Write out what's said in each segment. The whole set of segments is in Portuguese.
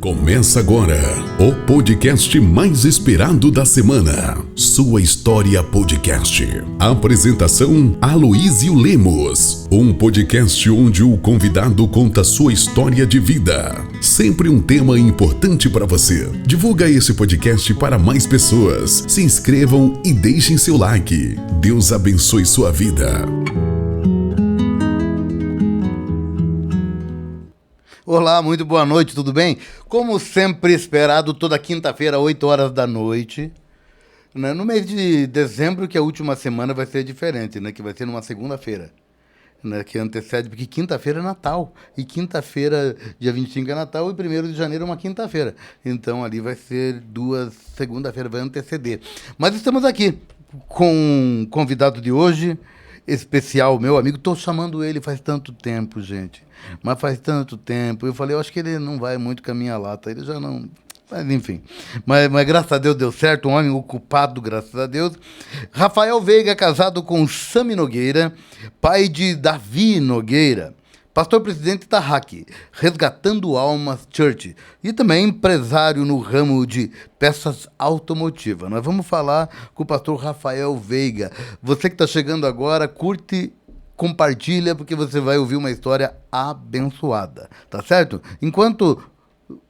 Começa agora o podcast mais esperado da semana. Sua História Podcast. Apresentação: Aloísio Lemos. Um podcast onde o convidado conta sua história de vida. Sempre um tema importante para você. Divulga esse podcast para mais pessoas. Se inscrevam e deixem seu like. Deus abençoe sua vida. Olá, muito boa noite, tudo bem? Como sempre esperado, toda quinta-feira, 8 horas da noite, né? No mês de dezembro, que a última semana vai ser diferente, né? Que vai ser numa segunda-feira, né? Que antecede, porque quinta-feira é Natal, e quinta-feira, dia 25 é Natal, e 1º de janeiro é uma quinta-feira. Então, ali vai ser segunda-feira, vai anteceder. Mas estamos aqui com um convidado de hoje, especial, meu amigo. Estou chamando ele faz tanto tempo, gente. Mas faz tanto tempo. Eu falei, eu acho que ele não vai muito com a minha lata. Ele já não... Mas, enfim. Mas graças a Deus deu certo. Um homem ocupado, graças a Deus. Rafael Veiga, casado com Sami Nogueira, pai de Davi Nogueira. Pastor presidente da RAC, Resgatando Almas Church, e também empresário no ramo de peças automotivas. Nós vamos falar com o pastor Rafael Veiga. Você que está chegando agora, curte, compartilha, porque você vai ouvir uma história abençoada, tá certo? Enquanto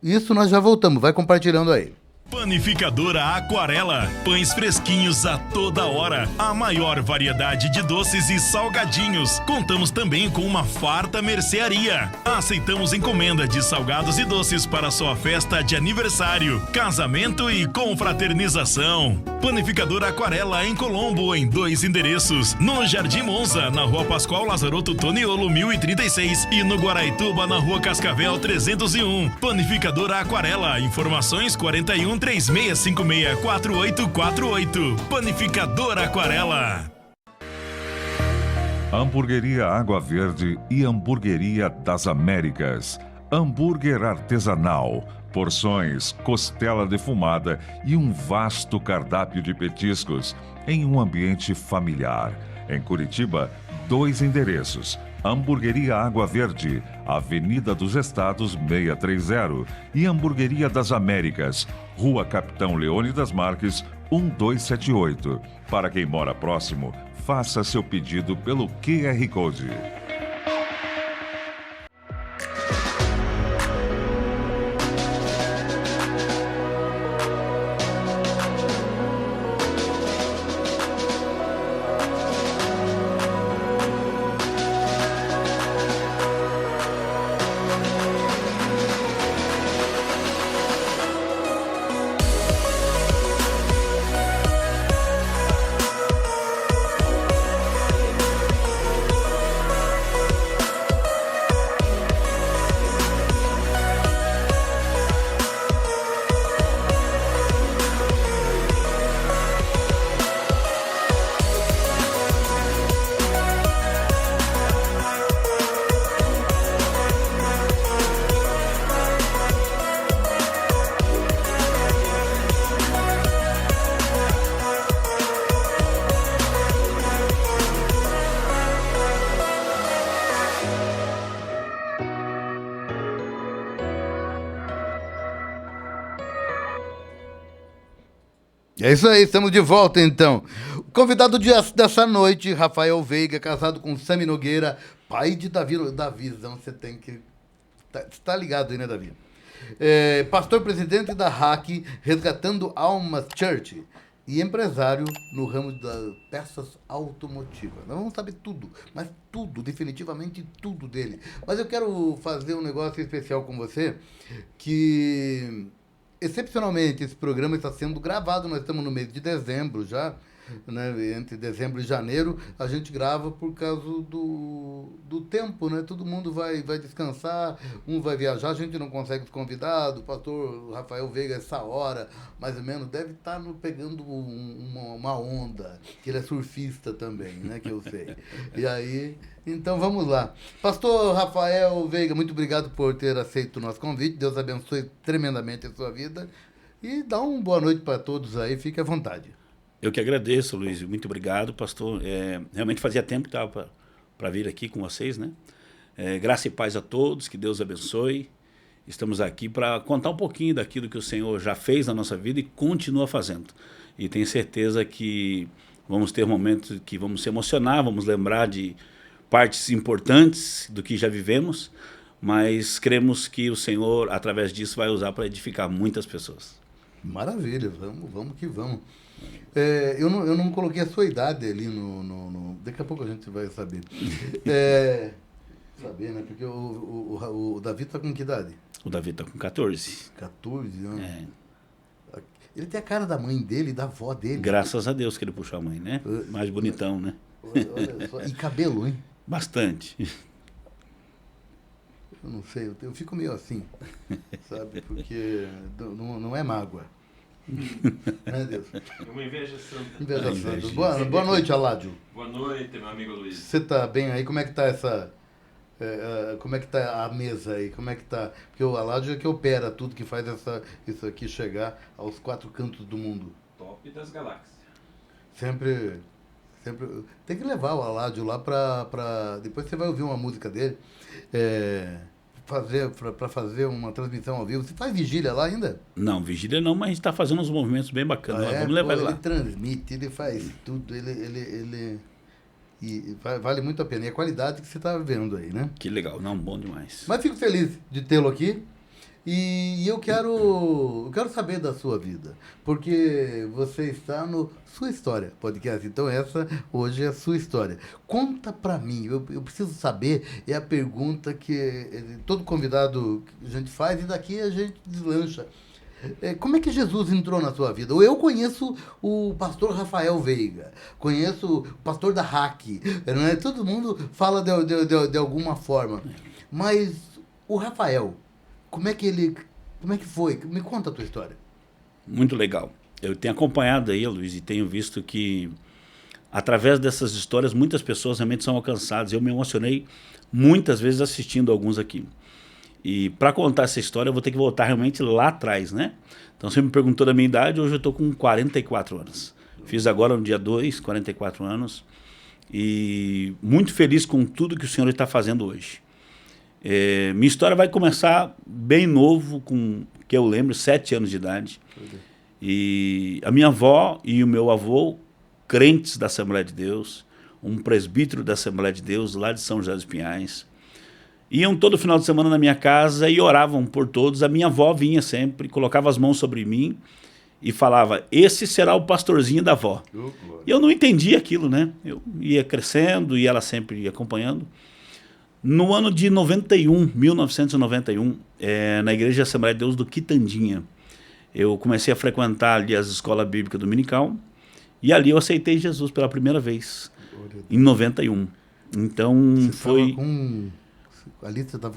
isso, nós já voltamos. Vai compartilhando aí. Panificadora Aquarela, pães fresquinhos a toda hora, a maior variedade de doces e salgadinhos. Contamos também com uma farta mercearia. Aceitamos encomenda de salgados e doces para sua festa de aniversário, casamento e confraternização. Panificadora Aquarela em Colombo, em 2 endereços: no Jardim Monza, na Rua Pascoal Lazaroto Toniolo 1036, e no Guaraituba, na Rua Cascavel 301. Panificadora Aquarela, informações 41 3656 4848. Panificadora Aquarela. Hamburgueria Água Verde e Hamburgueria das Américas. Hambúrguer artesanal, porções, costela defumada e um vasto cardápio de petiscos em um ambiente familiar. Em Curitiba, 2 endereços: Hamburgueria Água Verde, Avenida dos Estados 630, e Hamburgueria das Américas, Rua Capitão Leônidas Marques 1278. Para quem mora próximo, faça seu pedido pelo QR Code. É isso aí, estamos de volta então. O convidado dessa noite, Rafael Veiga, casado com Sami Nogueira, pai de Davi. Davizão, você tem que... Tá ligado aí, né, Davi? Pastor presidente da RAC, Resgatando Almas Church, e empresário no ramo das peças automotivas. Nós vamos saber tudo, mas tudo, definitivamente tudo dele. Mas eu quero fazer um negócio especial com você, que... Excepcionalmente, esse programa está sendo gravado. Nós estamos no mês de dezembro já, né? Entre dezembro e janeiro, a gente grava por causa do tempo, né? Todo mundo vai descansar, um vai viajar, a gente não consegue os convidados. O pastor Rafael Veiga, essa hora, mais ou menos, deve estar pegando uma onda, que ele é surfista também, né? Que eu sei. E aí... Então vamos lá. Pastor Rafael Veiga, muito obrigado por ter aceito o nosso convite. Deus abençoe tremendamente a sua vida. E dá uma boa noite para todos aí, fique à vontade. Eu que agradeço, Luiz. Muito obrigado, pastor. Realmente fazia tempo que estava para vir aqui com vocês, né? Graça e paz a todos, que Deus abençoe. estamos aqui para contar um pouquinho daquilo que o Senhor já fez na nossa vida e continua fazendo. E tenho certeza que vamos ter momentos que vamos se emocionar, vamos lembrar de partes importantes do que já vivemos, mas cremos que o Senhor, através disso, vai usar para edificar muitas pessoas. Maravilha, vamos que vamos. Eu não coloquei a sua idade ali no... Daqui a pouco a gente vai saber. Saber, né? Porque o Davi tá com que idade? O Davi tá com 14. 14 anos. É. Ele tem a cara da mãe dele e da avó dele. Graças a Deus que ele puxou a mãe, né? Mais bonitão, né? Olha só. E cabelo, hein? Bastante. Eu não sei, eu fico meio assim, sabe? Porque não é mágoa. Né, Deus? É uma inveja santa. Inveja santa. Boa noite, Aládio. Boa noite, meu amigo Luiz. Você tá bem aí? Como é que tá essa... como é que tá a mesa aí? Como é que tá? Porque o Aládio é que opera tudo, que faz isso aqui chegar aos 4 cantos do mundo. Top das galáxias. Sempre tem que levar o Aládio lá pra... Depois você vai ouvir uma música dele. Para fazer uma transmissão ao vivo. Você faz vigília lá ainda? Não, vigília não, mas a gente está fazendo uns movimentos bem bacanas. Vamos levar ele lá. Ele transmite, ele faz tudo, e vale muito a pena. E a qualidade que você está vendo aí, né? Que legal, não, bom demais. Mas fico feliz de tê-lo aqui. E eu quero saber da sua vida, porque você está no Sua História podcast. Então essa hoje é a sua história. Conta pra mim, eu preciso saber, é a pergunta que todo convidado a gente faz e daqui a gente deslancha. Como é que Jesus entrou na sua vida? Eu conheço o pastor Rafael Veiga, conheço o pastor da RAC, né? Todo mundo fala de alguma forma, mas o Rafael... Como é que foi? Me conta a tua história. Muito legal. Eu tenho acompanhado aí, Luiz, e tenho visto que através dessas histórias muitas pessoas realmente são alcançadas. Eu me emocionei muitas vezes assistindo alguns aqui. E para contar essa história eu vou ter que voltar realmente lá atrás, né? Então você me perguntou da minha idade, hoje eu estou com 44 anos. Fiz agora no dia 2, 44 anos. E muito feliz com tudo que o Senhor está fazendo hoje. Minha história vai começar bem novo, que eu lembro, 7 anos de idade. E a minha avó e o meu avô, crentes da Assembleia de Deus, um presbítero da Assembleia de Deus, lá de São José dos Pinhais, iam todo final de semana na minha casa e oravam por todos. A minha avó vinha sempre, colocava as mãos sobre mim e falava, esse será o pastorzinho da avó. E eu não entendia aquilo, né? Eu ia crescendo e ela sempre ia acompanhando. No ano de 1991, na Igreja Assembleia de Deus do Quitandinha, eu comecei a frequentar ali as escolas bíblicas dominical e ali eu aceitei Jesus pela primeira vez, em 91. Então você foi... Ali você estava...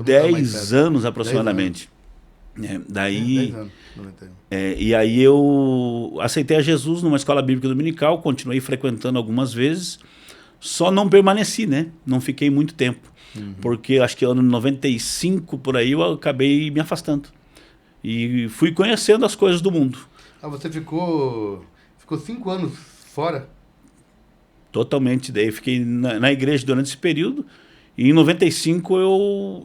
10 anos aproximadamente. 10 anos. Daí... 10 anos, 91. E aí eu aceitei a Jesus numa escola bíblica dominical, continuei frequentando algumas vezes, só não permaneci, né? Não fiquei muito tempo. Porque acho que ano 95, por aí, eu acabei me afastando. E fui conhecendo as coisas do mundo. Você ficou 5 anos fora? Totalmente. Daí fiquei na igreja durante esse período. E em 95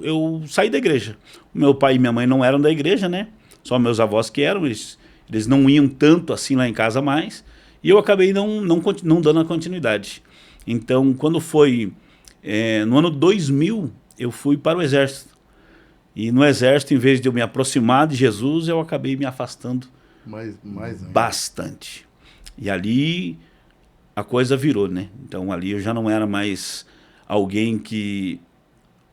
eu saí da igreja. O meu pai e minha mãe não eram da igreja, né? Só meus avós que eram. Eles não iam tanto assim lá em casa mais. E eu acabei não dando a continuidade. Então, quando foi no ano 2000, eu fui para o Exército. E no Exército, em vez de eu me aproximar de Jesus, eu acabei me afastando bastante. E ali a coisa virou, né? Então, ali eu já não era mais alguém que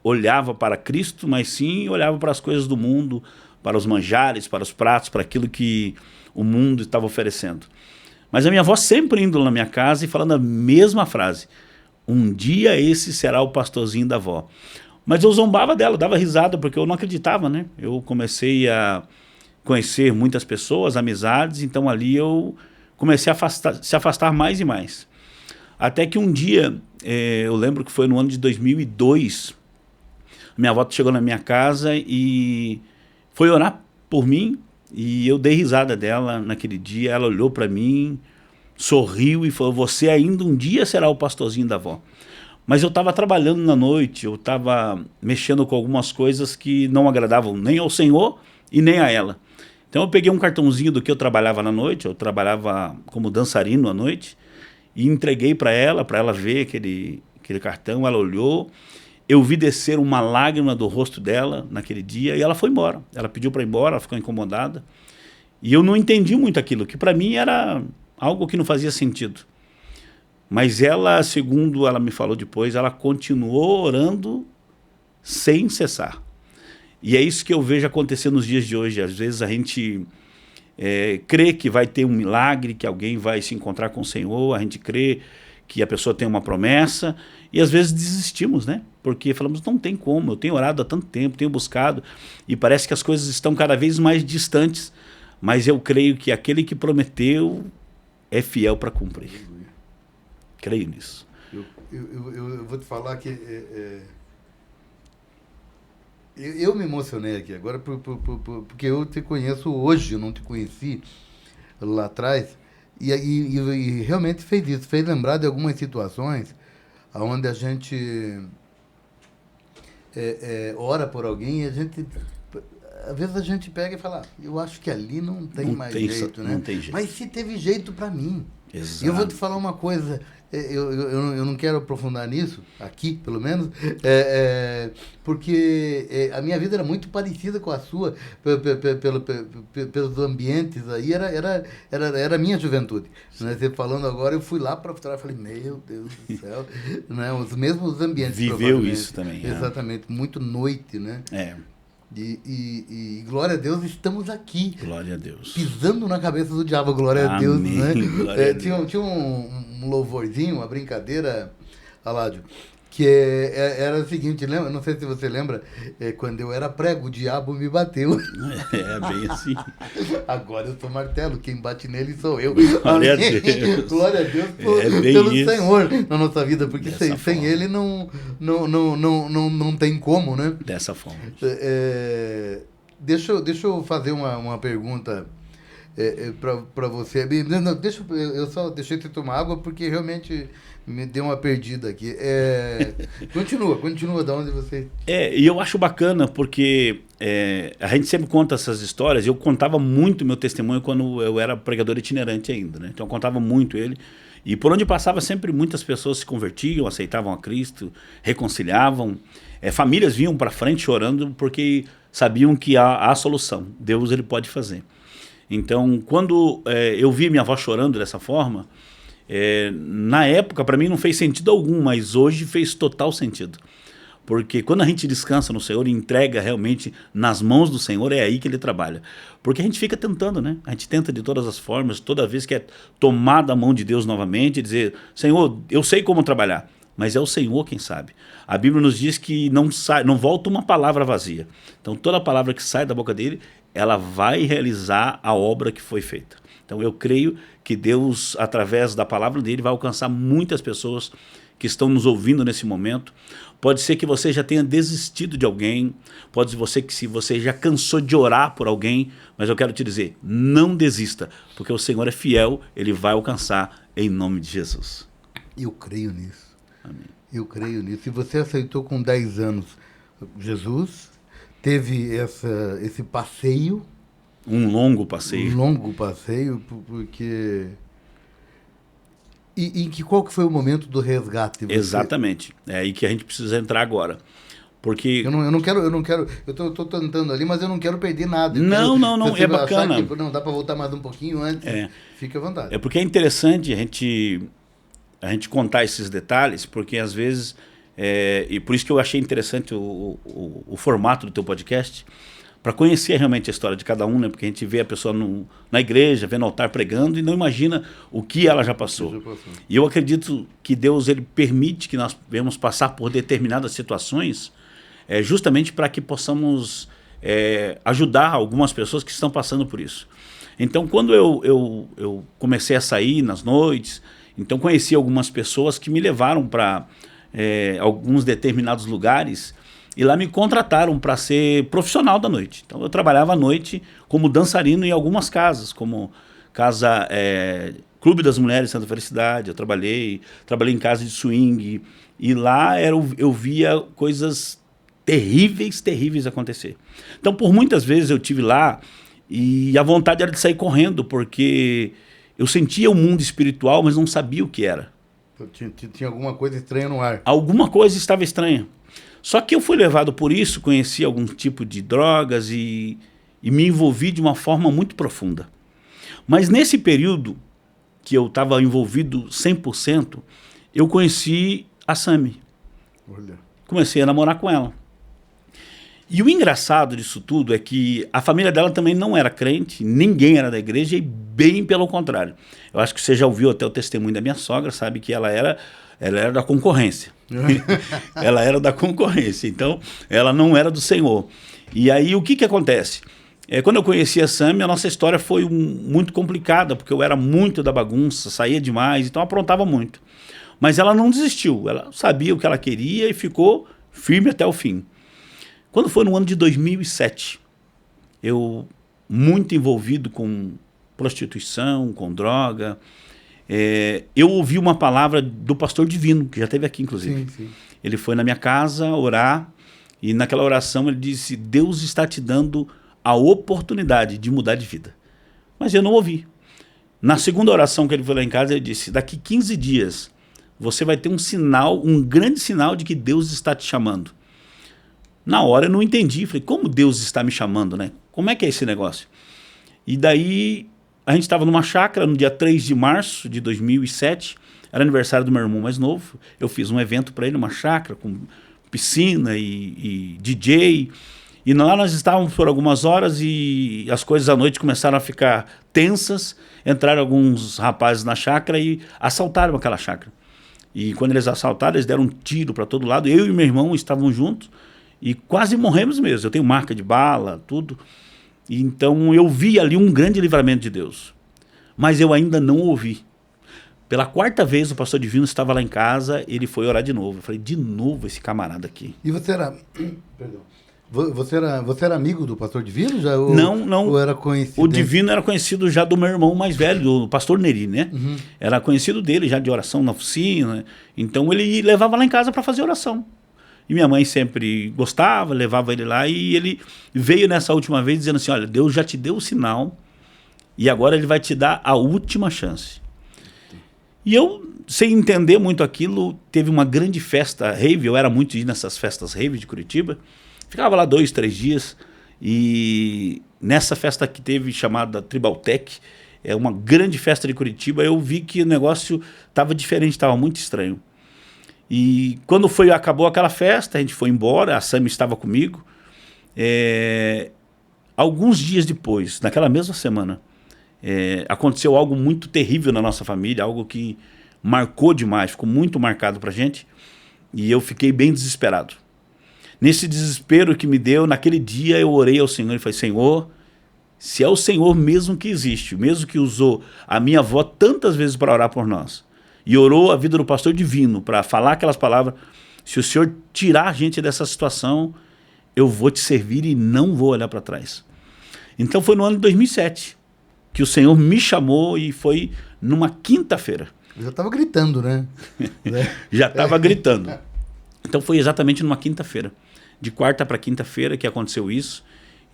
olhava para Cristo, mas sim olhava para as coisas do mundo, para os manjares, para os pratos, para aquilo que o mundo estava oferecendo. Mas a minha avó sempre indo na minha casa e falando a mesma frase. Um dia esse será o pastorzinho da avó. Mas eu zombava dela, dava risada, porque eu não acreditava, né? Eu comecei a conhecer muitas pessoas, amizades, então ali eu comecei a se afastar mais e mais. Até que um dia, eu lembro que foi no ano de 2002, minha avó chegou na minha casa e foi orar por mim, e eu dei risada dela naquele dia. Ela olhou para mim, sorriu e falou, você ainda um dia será o pastorzinho da avó. Mas eu estava trabalhando na noite, eu estava mexendo com algumas coisas que não agradavam nem ao Senhor e nem a ela. Então eu peguei um cartãozinho do que eu trabalhava na noite, eu trabalhava como dançarino à noite, e entreguei para ela ver aquele cartão. Ela olhou, eu vi descer uma lágrima do rosto dela naquele dia e ela foi embora. Ela pediu para ir embora, ela ficou incomodada. E eu não entendi muito aquilo, que para mim era algo que não fazia sentido. Mas ela, segundo ela me falou depois, ela continuou orando sem cessar. E é isso que eu vejo acontecer nos dias de hoje. Às vezes a gente crê que vai ter um milagre, que alguém vai se encontrar com o Senhor, a gente crê que a pessoa tem uma promessa, e às vezes desistimos, né? Porque falamos, não tem como, eu tenho orado há tanto tempo, tenho buscado, e parece que as coisas estão cada vez mais distantes, mas eu creio que aquele que prometeu é fiel para cumprir. Creio nisso. Eu vou te falar que eu me emocionei aqui agora porque eu te conheço hoje, eu não te conheci lá atrás, e realmente fez isso, fez lembrar de algumas situações onde a gente ora por alguém e a gente, às vezes a gente pega e fala, eu acho que ali não tem mais jeito, né? Não tem jeito. Mas se teve jeito para mim. Exato. E eu vou te falar uma coisa, eu não quero aprofundar nisso, aqui pelo menos, porque a minha vida era muito parecida com a sua, pelos ambientes aí, era a minha juventude. Né? Você falando agora, eu fui lá para trás e falei, meu Deus do céu, né? Os mesmos ambientes. Viveu isso também. Exatamente, muito noite, né? E glória a Deus, estamos aqui. Glória a Deus. Pisando na cabeça do diabo, glória a Deus. Né? Glória a Deus. Tinha um louvorzinho, uma brincadeira, Aládio, que era o seguinte, lembra? Não sei se você lembra, quando eu era prego, o diabo me bateu. Bem assim. Agora eu sou martelo, quem bate nele sou eu. Glória a Deus. Glória a Deus pelo isso. Senhor na nossa vida, porque sem forma. ele não tem como, né? Dessa forma. Deixa eu fazer uma pergunta para você. Não, eu só deixei você tomar água porque realmente me deu uma perdida aqui. Continua de onde você... E eu acho bacana porque a gente sempre conta essas histórias. Eu contava muito meu testemunho quando eu era pregador itinerante ainda, né? Então eu contava muito ele. E por onde passava sempre muitas pessoas se convertiam, aceitavam a Cristo, reconciliavam. Famílias vinham para frente chorando porque sabiam que há solução. Deus ele pode fazer. Então, quando eu vi minha avó chorando dessa forma, na época para mim não fez sentido algum, mas hoje fez total sentido. Porque quando a gente descansa no Senhor e entrega realmente nas mãos do Senhor, é aí que Ele trabalha. Porque a gente fica tentando, né? A gente tenta de todas as formas, toda vez que é tomar da mão de Deus novamente e dizer, Senhor, eu sei como trabalhar, mas é o Senhor quem sabe. A Bíblia nos diz que não volta uma palavra vazia. Então toda palavra que sai da boca dele, ela vai realizar a obra que foi feita. Então eu creio que Deus, através da palavra dele, vai alcançar muitas pessoas que estão nos ouvindo nesse momento. Pode ser que você já tenha desistido de alguém, pode ser que você já cansou de orar por alguém, mas eu quero te dizer, não desista, porque o Senhor é fiel, Ele vai alcançar em nome de Jesus. Eu creio nisso. Amém. Eu creio nisso. E você aceitou com 10 anos Jesus, teve esse passeio. Um longo passeio. Um longo passeio, porque... qual que foi o momento do resgate? Exatamente. É aí que a gente precisa entrar agora. Porque... Eu não quero, eu tô tentando ali, mas eu não quero perder nada. Não, é bacana. Não, dá para voltar mais um pouquinho antes, fique à vontade. É porque é interessante a gente contar esses detalhes, porque às vezes, e por isso que eu achei interessante o formato do teu podcast, para conhecer realmente a história de cada um, né? Porque a gente vê a pessoa na igreja, vê no altar pregando e não imagina o que ela já passou. E eu acredito que Deus ele permite que nós venhamos passar por determinadas situações justamente para que possamos ajudar algumas pessoas que estão passando por isso. Então, quando eu comecei a sair nas noites, então conheci algumas pessoas que me levaram para alguns determinados lugares. E lá me contrataram para ser profissional da noite. Então eu trabalhava à noite como dançarino em algumas casas, como Clube das Mulheres Santa Felicidade, eu trabalhei em casa de swing, E lá eu via coisas terríveis acontecer. Então, por muitas vezes eu tive lá e a vontade era de sair correndo, porque eu sentia o mundo espiritual, mas não sabia o que era. Tinha alguma coisa estranha no ar. Alguma coisa estava estranha. Só que eu fui levado por isso, conheci algum tipo de drogas e me envolvi de uma forma muito profunda. Mas nesse período que eu estava envolvido 100%, eu conheci a Sami. Olha. Comecei a namorar com ela. E o engraçado disso tudo é que a família dela também não era crente, ninguém era da igreja e bem pelo contrário. Eu acho que você já ouviu até o testemunho da minha sogra, sabe que ela era da concorrência. Ela era da concorrência, então ela não era do Senhor. E aí o que acontece? Quando eu conheci a Sami, a nossa história foi muito complicada, porque eu era muito da bagunça, saía demais, então aprontava muito. Mas ela não desistiu, ela sabia o que ela queria e ficou firme até o fim. Quando foi no ano de 2007, eu muito envolvido com prostituição, com droga, eu ouvi uma palavra do pastor Divino, que já esteve aqui inclusive. Sim. Ele foi na minha casa orar e naquela oração ele disse: Deus está te dando a oportunidade de mudar de vida. Mas eu não ouvi. Na segunda oração que ele foi lá em casa, ele disse: daqui 15 dias você vai ter um sinal, um grande sinal de que Deus está te chamando. Na hora eu não entendi, falei: como Deus está me chamando, né? Como é que é esse negócio? E daí a gente estava numa chácara no dia 3 de março de 2007, era aniversário do meu irmão mais novo, eu fiz um evento para ele, uma chácara com piscina e DJ, e lá nós estávamos por algumas horas e as coisas à noite começaram a ficar tensas, entraram alguns rapazes na chácara e assaltaram aquela chácara. E quando eles assaltaram, eles deram um tiro para todo lado, eu e meu irmão estavam juntos, e quase morremos mesmo. Eu tenho marca de bala, tudo. E então eu vi ali um grande livramento de Deus. Mas eu ainda não ouvi. Pela quarta vez o pastor Divino estava lá em casa, ele foi orar de novo. Eu falei: de novo esse camarada aqui. E você era... Perdão. Você era amigo do pastor Divino? Já, não. Ou era conhecido? O Divino era conhecido já do meu irmão mais velho, do pastor Neri, né? Uhum. Era conhecido dele já de oração na oficina. Então ele levava lá em casa para fazer oração. E minha mãe sempre gostava, levava ele lá, e ele veio nessa última vez dizendo assim: olha, Deus já te deu o sinal e agora ele vai te dar a última chance. E eu, sem entender muito aquilo, teve uma grande festa rave, eu era muito de ir nessas festas rave de Curitiba, ficava lá 2, 3 dias, e nessa festa que teve, chamada Tribaltec, é uma grande festa de Curitiba, eu vi que o negócio estava diferente, estava muito estranho. E quando acabou aquela festa, a gente foi embora, a Sami estava comigo. Alguns dias depois, naquela mesma semana, aconteceu algo muito terrível na nossa família, algo que marcou demais, ficou muito marcado pra gente, e eu fiquei bem desesperado. Nesse desespero que me deu, naquele dia eu orei ao Senhor e falei: Senhor, se é o Senhor mesmo que existe, mesmo que usou a minha avó tantas vezes para orar por nós, e orou a vida do pastor Divino para falar aquelas palavras, se o Senhor tirar a gente dessa situação, eu vou te servir e não vou olhar para trás. Então foi no ano de 2007 que o Senhor me chamou, e foi numa quinta-feira. Eu já estava gritando, né? Já estava gritando. Então foi exatamente numa quinta-feira. De quarta para quinta-feira que aconteceu isso,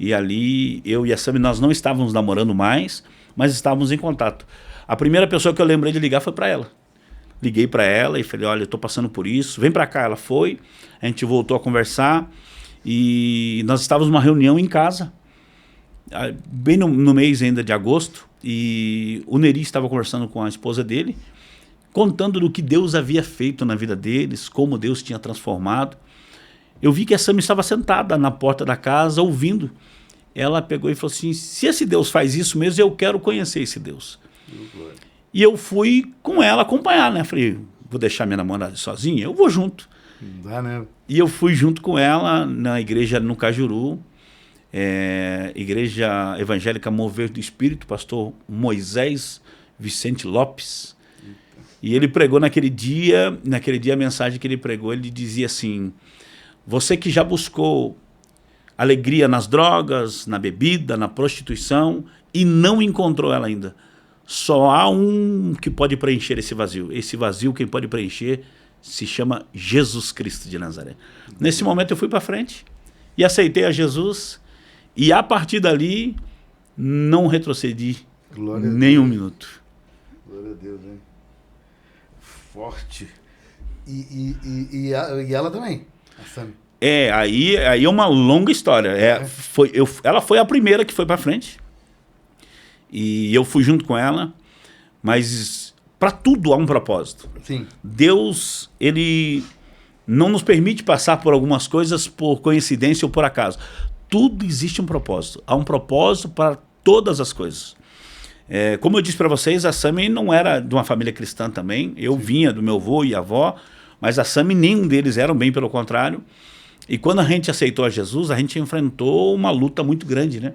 e ali eu e a Sami, nós não estávamos namorando mais, mas estávamos em contato. A primeira pessoa que eu lembrei de ligar foi para ela. Liguei para ela e falei: olha, eu estou passando por isso, vem para cá. Ela foi, a gente voltou a conversar e nós estávamos numa reunião em casa, bem no mês ainda de agosto, e o Neri estava conversando com a esposa dele, contando do que Deus havia feito na vida deles, como Deus tinha transformado. Eu vi que a Sami estava sentada na porta da casa ouvindo. Ela pegou e falou assim: se esse Deus faz isso mesmo, eu quero conhecer esse Deus. E eu fui com ela acompanhar, né? Falei: vou deixar minha namorada sozinha? Eu vou junto. Não dá, né? E eu fui junto com ela na igreja no Cajuru, Igreja Evangélica Mover do Espírito, pastor Moisés Vicente Lopes. E ele pregou naquele dia a mensagem que ele pregou, ele dizia assim: você que já buscou alegria nas drogas, na bebida, na prostituição e não encontrou ela ainda, só há um que pode preencher esse vazio. Esse vazio quem pode preencher se chama Jesus Cristo de Nazaré. Nesse momento eu fui para frente e aceitei a Jesus, e a partir dali não retrocedi nem um minuto. Glória a Deus, hein? Forte. E ela também, a Sami. Aí é uma longa história. Ela foi a primeira que foi para frente, e eu fui junto com ela, mas para tudo há um propósito. Sim. Deus, ele não nos permite passar por algumas coisas por coincidência ou por acaso. Tudo existe um propósito. Há um propósito para todas as coisas. Como eu disse para vocês, a Sami não era de uma família cristã também. Eu vinha do meu avô e avó, mas a Sami, nenhum deles eram, bem pelo contrário. E quando a gente aceitou a Jesus, a gente enfrentou uma luta muito grande, né?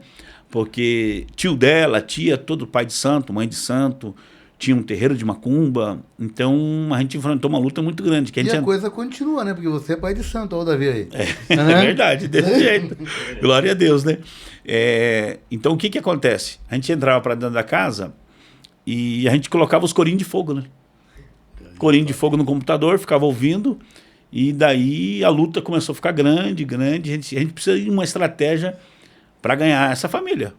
Porque tio dela, tia, todo pai de santo, mãe de santo, tinha um terreiro de macumba. Então a gente enfrentou uma luta muito grande. A coisa continua, né? Porque você é pai de santo, olha o Davi aí. É verdade, desse jeito. Glória a Deus, né? Então o que acontece? A gente entrava para dentro da casa e a gente colocava os corinhos de fogo, né? Corinho de fogo no computador, ficava ouvindo. E daí a luta começou a ficar grande. A gente precisa de uma estratégia para ganhar essa família.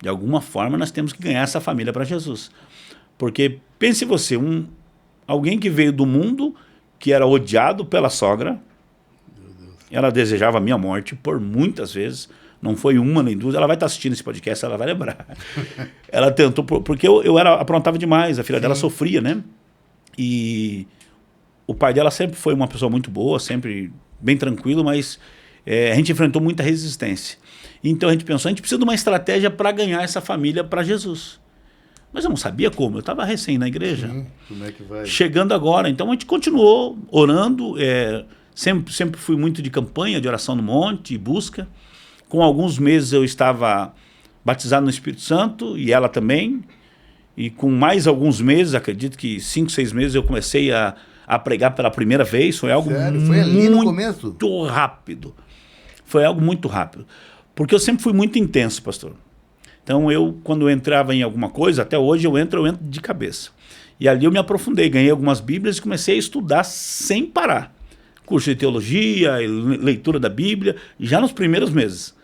De alguma forma nós temos que ganhar essa família para Jesus. Porque pense você, alguém que veio do mundo, que era odiado pela sogra, ela desejava a minha morte por muitas vezes, não foi uma nem duas, ela vai estar assistindo esse podcast, ela vai lembrar. Ela tentou, porque eu aprontava demais, a filha dela sofria, né? E o pai dela sempre foi uma pessoa muito boa, sempre bem tranquilo, mas a gente enfrentou muita resistência. Então a gente pensou, a gente precisa de uma estratégia para ganhar essa família para Jesus. Mas eu não sabia como, eu estava recém na igreja. Sim, como é que vai? Chegando agora, então a gente continuou orando, sempre fui muito de campanha, de oração no monte, busca. Com alguns meses eu estava batizado no Espírito Santo, e ela também. E com mais alguns meses, acredito que 5, 6 meses, eu comecei a pregar pela primeira vez. Foi algo Foi ali no começo? Muito rápido. Foi algo muito rápido. Porque eu sempre fui muito intenso, pastor. Então quando eu entrava em alguma coisa, até hoje eu entro de cabeça. E ali eu me aprofundei, ganhei algumas bíblias e comecei a estudar sem parar. Curso de teologia, leitura da Bíblia, já nos primeiros meses.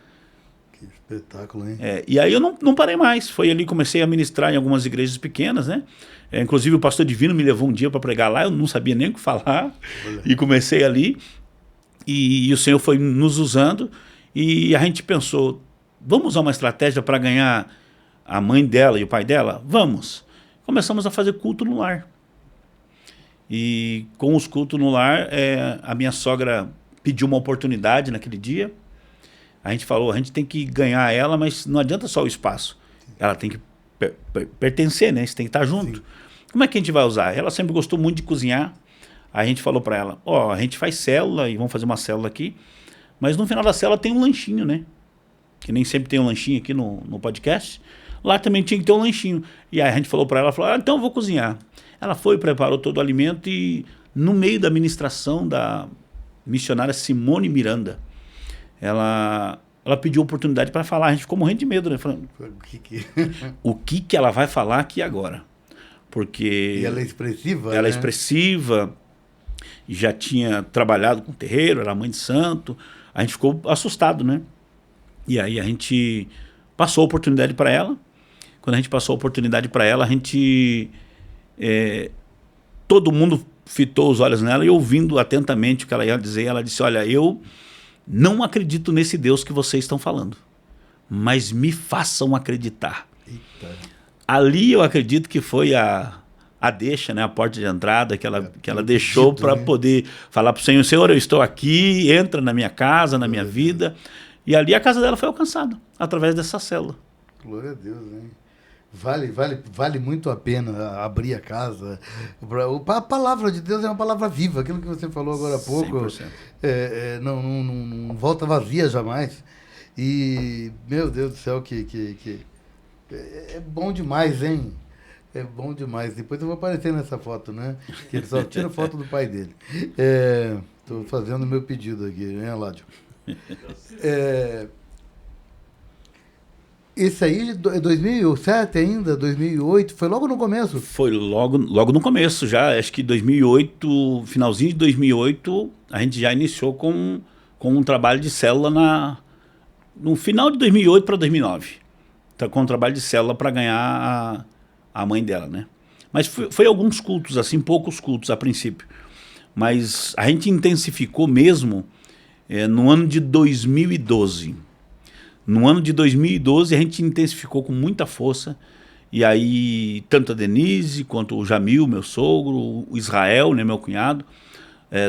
Que espetáculo, hein? E aí eu não parei mais. Foi ali que comecei a ministrar em algumas igrejas pequenas, né? Inclusive o pastor Divino me levou um dia para pregar lá, eu não sabia nem o que falar. Olha. E comecei ali, e o Senhor foi nos usando, e a gente pensou, vamos usar uma estratégia para ganhar a mãe dela e o pai dela? Vamos. Começamos a fazer culto no lar. E com os cultos no lar, a minha sogra pediu uma oportunidade naquele dia. A gente falou, a gente tem que ganhar ela, mas não adianta só o espaço. Ela tem que pertencer, né? Você tem que estar junto. Sim. Como é que a gente vai usar? Ela sempre gostou muito de cozinhar. Aí a gente falou para ela, a gente faz célula, e vamos fazer uma célula aqui, mas no final da célula tem um lanchinho, né? Que nem sempre tem um lanchinho aqui no podcast. Lá também tinha que ter um lanchinho. E aí a gente falou para ela, então eu vou cozinhar. Ela foi, preparou todo o alimento, e no meio da ministração da missionária Simone Miranda, ela pediu oportunidade para falar. A gente ficou morrendo de medo, né? Falando, o que ela vai falar aqui agora? Porque e ela é expressiva, ela né? é expressiva, já tinha trabalhado com terreiro, era mãe de santo. A gente ficou assustado, né? E aí a gente passou a oportunidade para ela. Quando a gente passou a oportunidade para ela, a gente... todo mundo fitou os olhos nela, e ouvindo atentamente o que ela ia dizer, ela disse, olha, eu não acredito nesse Deus que vocês estão falando, mas me façam acreditar. Eita. Ali eu acredito que foi a deixa, né, a porta de entrada que ela deixou para poder falar para o Senhor, Senhor, eu estou aqui, entra na minha casa, na minha vida. E ali a casa dela foi alcançada, através dessa célula. Glória a Deus, hein? Vale muito a pena abrir a casa. A palavra de Deus é uma palavra viva, aquilo que você falou agora há pouco. 100%. Não volta vazia jamais. E, meu Deus do céu, que é bom demais, hein? É bom demais. Depois eu vou aparecer nessa foto, né? Que ele só tira foto do pai dele. Estou fazendo o meu pedido aqui, né, Ládio? Esse aí é 2007 ainda, 2008, foi logo no começo. Foi logo no começo já, acho que 2008, finalzinho de 2008, a gente já iniciou com um trabalho de célula no final de 2008 para 2009. Então, com um trabalho de célula para ganhar a mãe dela, né? Mas foi alguns cultos, assim, poucos cultos a princípio. Mas a gente intensificou mesmo no ano de 2012. No ano de 2012 a gente intensificou com muita força. E aí, tanto a Denise quanto o Jamil, meu sogro, o Israel, né, meu cunhado,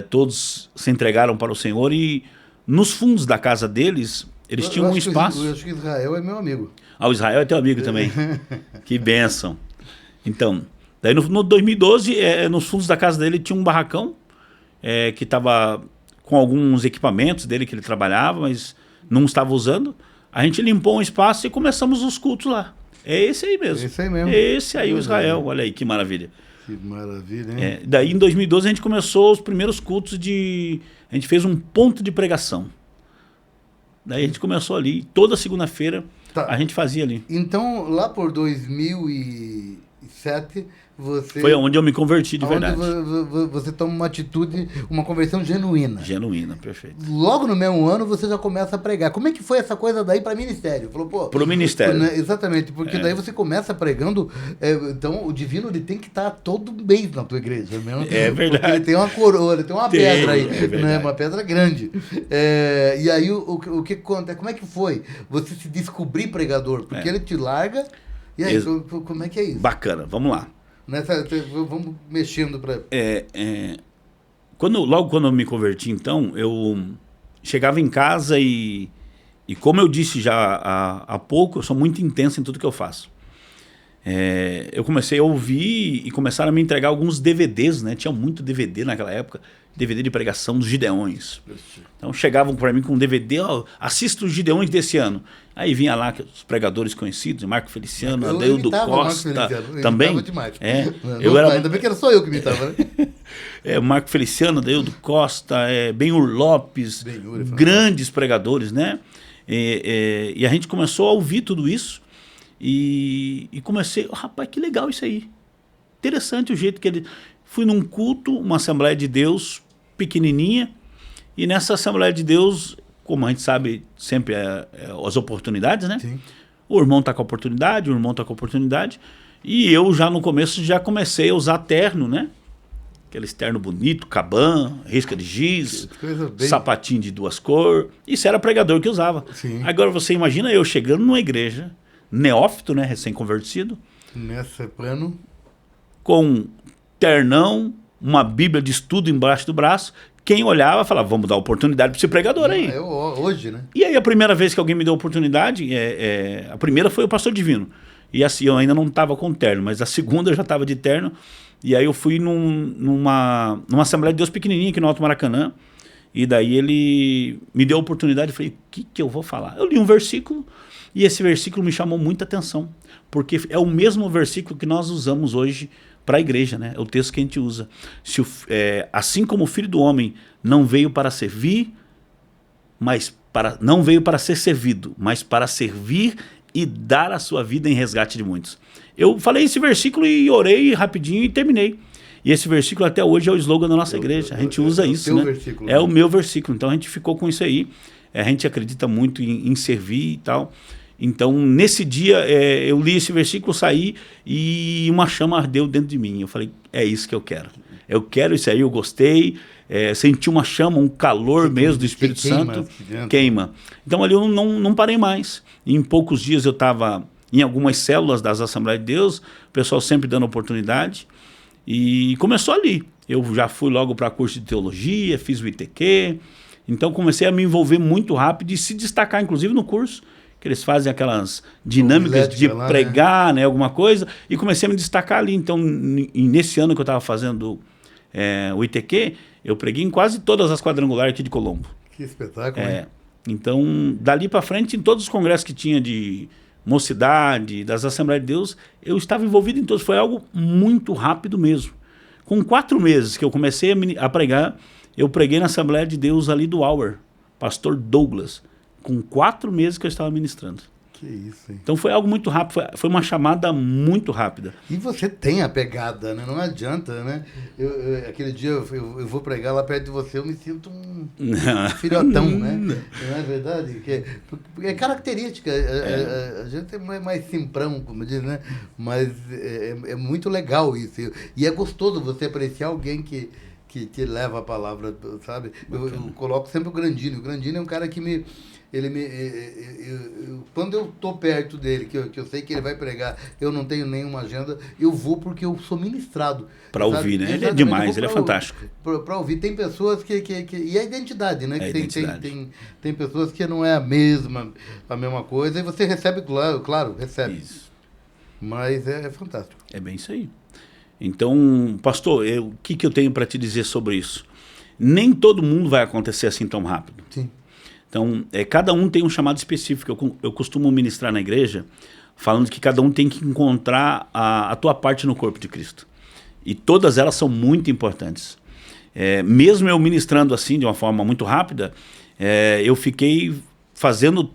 todos se entregaram para o Senhor. E nos fundos da casa deles, eles tinham um espaço. Eu acho que Israel é meu amigo. Ah, o Israel é teu amigo também. Que bênção. Então, daí no 2012, nos fundos da casa dele tinha um barracão que estava com alguns equipamentos dele que ele trabalhava, mas não estava usando. A gente limpou um espaço e começamos os cultos lá. É esse aí mesmo. Esse aí mesmo. Esse aí, o Israel. Olha aí, que maravilha. Que maravilha, hein? Daí em 2012 a gente começou os primeiros cultos a gente fez um ponto de pregação. Daí a gente começou ali, toda segunda-feira a gente fazia ali. Então, lá por 2007, você... Foi onde eu me converti de verdade. Você toma uma atitude, uma conversão genuína. Genuína, perfeito. Logo no mesmo ano, você já começa a pregar. Como é que foi essa coisa daí para ministério? Falou, pô... Pro ministério. Né, exatamente, porque daí você começa pregando, então o divino ele tem que estar todo mês na tua igreja. Mesmo, É verdade. Porque ele tem uma coroa, ele tem uma pedra aí, verdade. né, uma pedra grande. E aí, o que acontece? Como é que foi você se descobrir pregador? Porque ele te larga, e aí, como é que é isso? Bacana, vamos lá. Vamos mexendo para... Logo quando eu me converti, então, eu chegava em casa e como eu disse já há pouco, eu sou muito intenso em tudo que eu faço. Eu comecei a ouvir e começaram a me entregar alguns DVDs, né? Tinha muito DVD naquela época, DVD de pregação dos Gideões. Então chegavam para mim com um DVD, assista os Gideões desse ano. Aí vinha lá os pregadores conhecidos, Marco Feliciano, Adeildo Costa, também. Ainda bem que era só eu que imitava, né? Marco Feliciano, Adeildo Costa, Benhur Lopes, grandes pregadores, né? E a gente começou a ouvir tudo isso e comecei, rapaz, que legal isso aí. Interessante o jeito que ele... Fui num culto, uma Assembleia de Deus pequenininha, e nessa Assembleia de Deus, como a gente sabe, sempre as oportunidades, né? Sim. O irmão está com a oportunidade, e eu já no começo já comecei a usar terno, né? Aquele terno bonito, caban, risca de giz, sapatinho de 2 cores. Isso era pregador que usava. Sim. Agora você imagina eu chegando numa igreja, neófito, né? Recém-convertido. Nessa plano. Com ternão, uma bíblia de estudo embaixo do braço. Quem olhava falava, vamos dar oportunidade para esse pregador aí. Hoje, né? E aí a primeira vez que alguém me deu oportunidade, a primeira foi o pastor Divino. E assim, eu ainda não estava com terno, mas a segunda eu já estava de terno. E aí eu fui numa Assembleia de Deus pequenininha aqui no Alto Maracanã. E daí ele me deu a oportunidade e falei, o que eu vou falar? Eu li um versículo e esse versículo me chamou muita atenção. Porque é o mesmo versículo que nós usamos hoje para a igreja, né? É o texto que a gente usa. Assim como o Filho do Homem não veio para servir, não veio para ser servido, mas para servir e dar a sua vida em resgate de muitos. Eu falei esse versículo e orei rapidinho e terminei. E esse versículo até hoje é o slogan da nossa igreja. A gente usa isso, né? É o meu versículo. Então a gente ficou com isso aí. A gente acredita muito em servir e tal. Então, nesse dia, eu li esse versículo, saí e uma chama ardeu dentro de mim. Eu falei, é isso que eu quero. Eu quero isso aí, eu gostei. Senti uma chama, um calor mesmo do Espírito Santo. Queima. Então, ali eu não parei mais. Em poucos dias eu estava em algumas células das Assembleias de Deus, o pessoal sempre dando oportunidade. E começou ali. Eu já fui logo para curso de teologia, fiz o ITQ. Então, comecei a me envolver muito rápido e se destacar, inclusive, no curso. Que eles fazem aquelas dinâmicas de pregar, né, alguma coisa, e comecei a me destacar ali. Então, nesse ano que eu estava fazendo o ITQ, eu preguei em quase todas as quadrangulares aqui de Colombo. Que espetáculo, né? Então, dali para frente, em todos os congressos que tinha de mocidade, das Assembleias de Deus, eu estava envolvido em todos. Foi algo muito rápido mesmo. Com 4 meses que eu comecei a pregar, eu preguei na Assembleia de Deus ali do Auer, pastor Douglas, com 4 meses que eu estava ministrando. Que isso, hein? Então foi algo muito rápido, foi uma chamada muito rápida. E você tem a pegada, né? Não adianta, né? Aquele dia eu vou pregar lá perto de você, eu me sinto um filhotão, né? Não é verdade? Porque é característica. A gente é mais simprão, como diz, né? Mas é muito legal isso. E é gostoso você apreciar alguém que te leva a palavra, sabe? Eu coloco sempre o Grandini. O Grandini é um cara que quando eu tô perto dele, que eu sei que ele vai pregar, eu não tenho nenhuma agenda, eu vou porque eu sou ministrado. Para ouvir, né? Ele é demais, ele é fantástico. Para ouvir. Tem pessoas que... E a identidade, né? É Que identidade. tem pessoas que não é a mesma coisa, e você recebe, claro, recebe. Isso. Mas é fantástico. É bem isso aí. Então, pastor, o que eu tenho para te dizer sobre isso? Nem todo mundo vai acontecer assim tão rápido. Sim. Então, cada um tem um chamado específico. Eu costumo ministrar na igreja falando que cada um tem que encontrar a tua parte no corpo de Cristo. E todas elas são muito importantes. Mesmo eu ministrando assim, de uma forma muito rápida, eu fiquei fazendo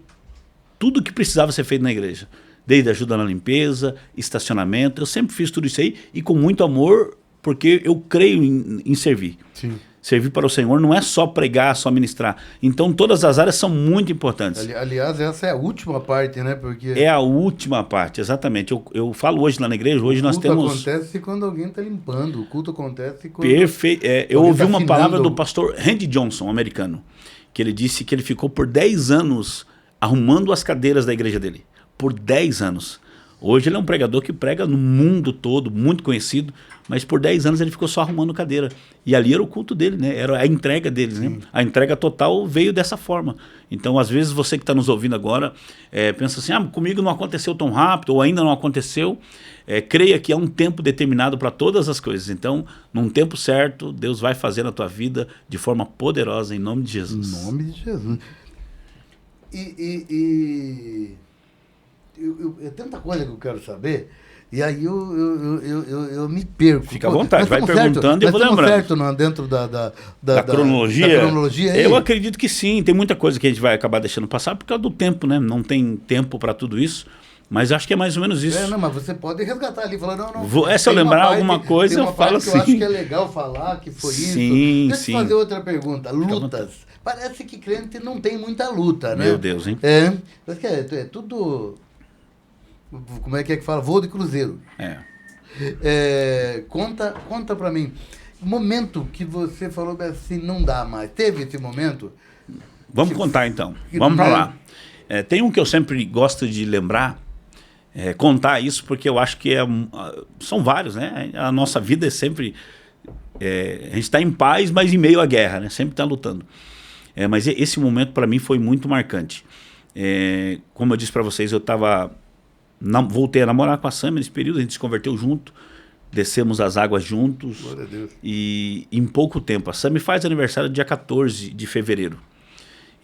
tudo que precisava ser feito na igreja. Desde ajuda na limpeza, estacionamento. Eu sempre fiz tudo isso aí e com muito amor, porque eu creio em servir. Sim. Servir para o Senhor não é só pregar, só ministrar. Então todas as áreas são muito importantes. Aliás, essa é a última parte, né? Porque é a última parte, exatamente. Eu falo hoje lá na igreja, hoje nós temos... O culto acontece quando alguém está limpando, o culto acontece quando... Perfeito. Eu ouvi uma palavra afinando. do pastor Randy Johnson, um americano, que ele disse que ele ficou por 10 anos arrumando as cadeiras da igreja dele. Por 10 anos. Hoje ele é um pregador que prega no mundo todo, muito conhecido, mas por 10 anos ele ficou só arrumando cadeira. E ali era o culto dele, né? Era a entrega deles, né? A entrega total veio dessa forma. Então, às vezes, você que está nos ouvindo agora, pensa assim, comigo não aconteceu tão rápido, ou ainda não aconteceu. Creia que há um tempo determinado para todas as coisas. Então, num tempo certo, Deus vai fazer na tua vida de forma poderosa, em nome de Jesus. Em nome de Jesus. É tanta coisa que eu quero saber, e aí eu me perco. Fica à vontade, vai perguntando e eu vou lembrando. Certo dentro da cronologia? Da cronologia aí? Eu acredito que sim, tem muita coisa que a gente vai acabar deixando passar por causa do tempo, né? Não tem tempo para tudo isso, mas acho que é mais ou menos isso. Não, mas você pode resgatar ali, falar, não. Se eu lembrar alguma coisa, eu falo assim. Eu acho que é legal falar que foi isso. Deixa eu fazer outra pergunta. Lutas. Parece que crente não tem muita luta, né? Meu Deus, hein? Parece que é tudo... Como é que fala? Voo de cruzeiro. Conta pra mim. Momento que você falou assim, não dá mais. Teve esse momento? Vamos contar então. Vamos pra lá. Tem um que eu sempre gosto de lembrar, contar isso, porque eu acho que são vários, né? A nossa vida é sempre... a gente está em paz, mas em meio à guerra, né? Sempre está lutando. Mas esse momento para mim foi muito marcante. Como eu disse para vocês, eu voltei a namorar com a Sam nesse período, a gente se converteu junto, descemos as águas juntos. Glória a Deus. E em pouco tempo, a Sam faz aniversário dia 14 de fevereiro.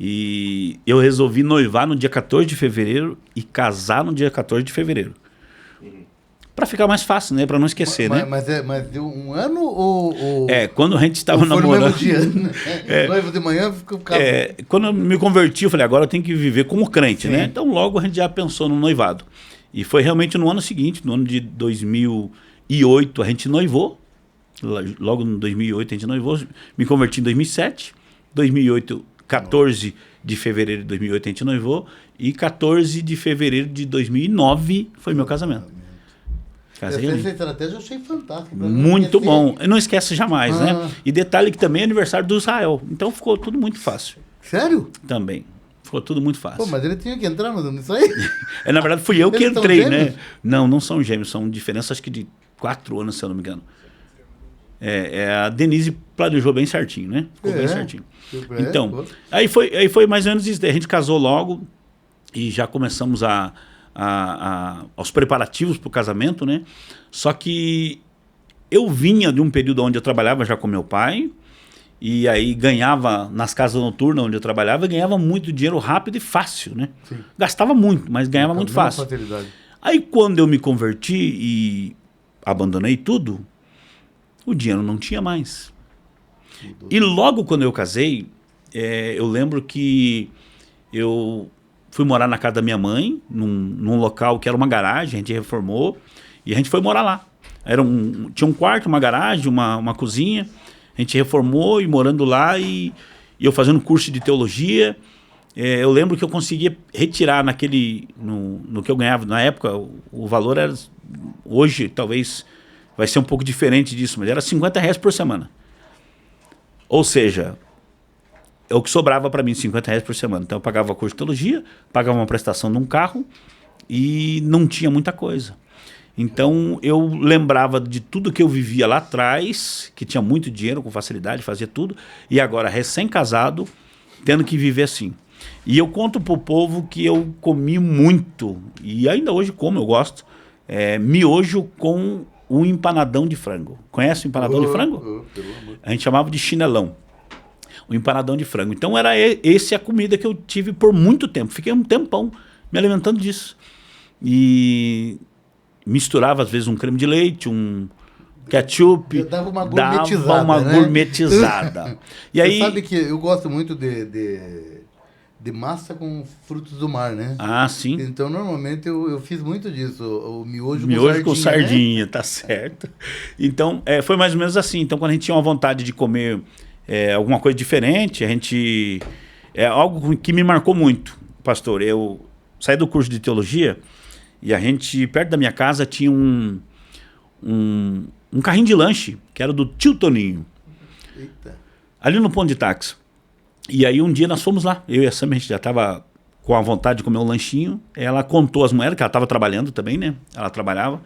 E eu resolvi noivar no dia 14 de fevereiro e casar no dia 14 de fevereiro. Para ficar mais fácil, né? Para não esquecer, né? Mas deu um ano ou... Quando a gente estava namorando... Foi no mesmo dia. Noivo de manhã ficou... Quando eu me converti, eu falei, agora eu tenho que viver como crente, né? Então logo a gente já pensou no noivado. E foi realmente no ano seguinte, no ano de 2008, a gente noivou. Logo em 2008 a gente noivou. Me converti em 2007. 2008, 14 de fevereiro de 2008 a gente noivou. E 14 de fevereiro de 2009 foi meu casamento. Essa estratégia eu achei fantástica. Muito bom. Não esquece jamais, né? E detalhe que também é aniversário do Israel. Então ficou tudo muito fácil. Sério? Também. Ficou tudo muito fácil. Pô, mas ele tinha que entrar nisso aí? Na verdade, fui eu que entrei, né? Não são gêmeos, são diferenças acho que de 4 anos, se eu não me engano. A Denise planejou bem certinho, né? Ficou bem certinho. Então, aí foi mais ou menos isso. A gente casou logo e já começamos aos preparativos para o casamento, né? Só que eu vinha de um período onde eu trabalhava já com meu pai, e aí ganhava nas casas noturnas onde eu trabalhava, ganhava muito dinheiro rápido e fácil, né? Sim. Gastava muito, mas ganhava muito fácil. Facilidade. Aí quando eu me converti e abandonei tudo, o dinheiro não tinha mais. E logo quando eu casei, eu lembro que eu fui morar na casa da minha mãe, num local que era uma garagem, a gente reformou e a gente foi morar lá. Tinha um quarto, uma garagem, uma cozinha, a gente reformou e morando lá e eu fazendo curso de teologia. Eu lembro que eu conseguia retirar no que eu ganhava na época, o valor era, hoje talvez vai ser um pouco diferente disso, mas era R$50 por semana. Ou seja, é o que sobrava para mim, R$50 por semana. Então eu pagava curso de teologia, pagava uma prestação de um carro e não tinha muita coisa. Então eu lembrava de tudo que eu vivia lá atrás, que tinha muito dinheiro, com facilidade, fazia tudo, e agora recém-casado, tendo que viver assim. E eu conto pro povo que eu comi muito, e ainda hoje como, eu gosto, miojo com o empanadão de frango. Conhece o empanadão de frango? A gente chamava de chinelão. O empanadão de frango. Então era essa a comida que eu tive por muito tempo. Fiquei um tempão me alimentando disso. E misturava às vezes um creme de leite, um ketchup. Dava uma gourmetizada. Gourmetizada. E aí, você sabe que eu gosto muito de massa com frutos do mar, né? Ah, sim. Então, normalmente, eu fiz muito disso. O miojo com sardinha, né? Tá certo. Então, foi mais ou menos assim. Então, quando a gente tinha uma vontade de comer alguma coisa diferente, a gente... algo que me marcou muito, pastor. Eu saí do curso de teologia e a gente, perto da minha casa, tinha um carrinho de lanche, que era do tio Toninho. Eita. Ali no ponto de táxi. E aí um dia nós fomos lá, eu e a Sam, a gente já estava com a vontade de comer um lanchinho, ela contou as moedas, que ela estava trabalhando também, né? Ela trabalhava,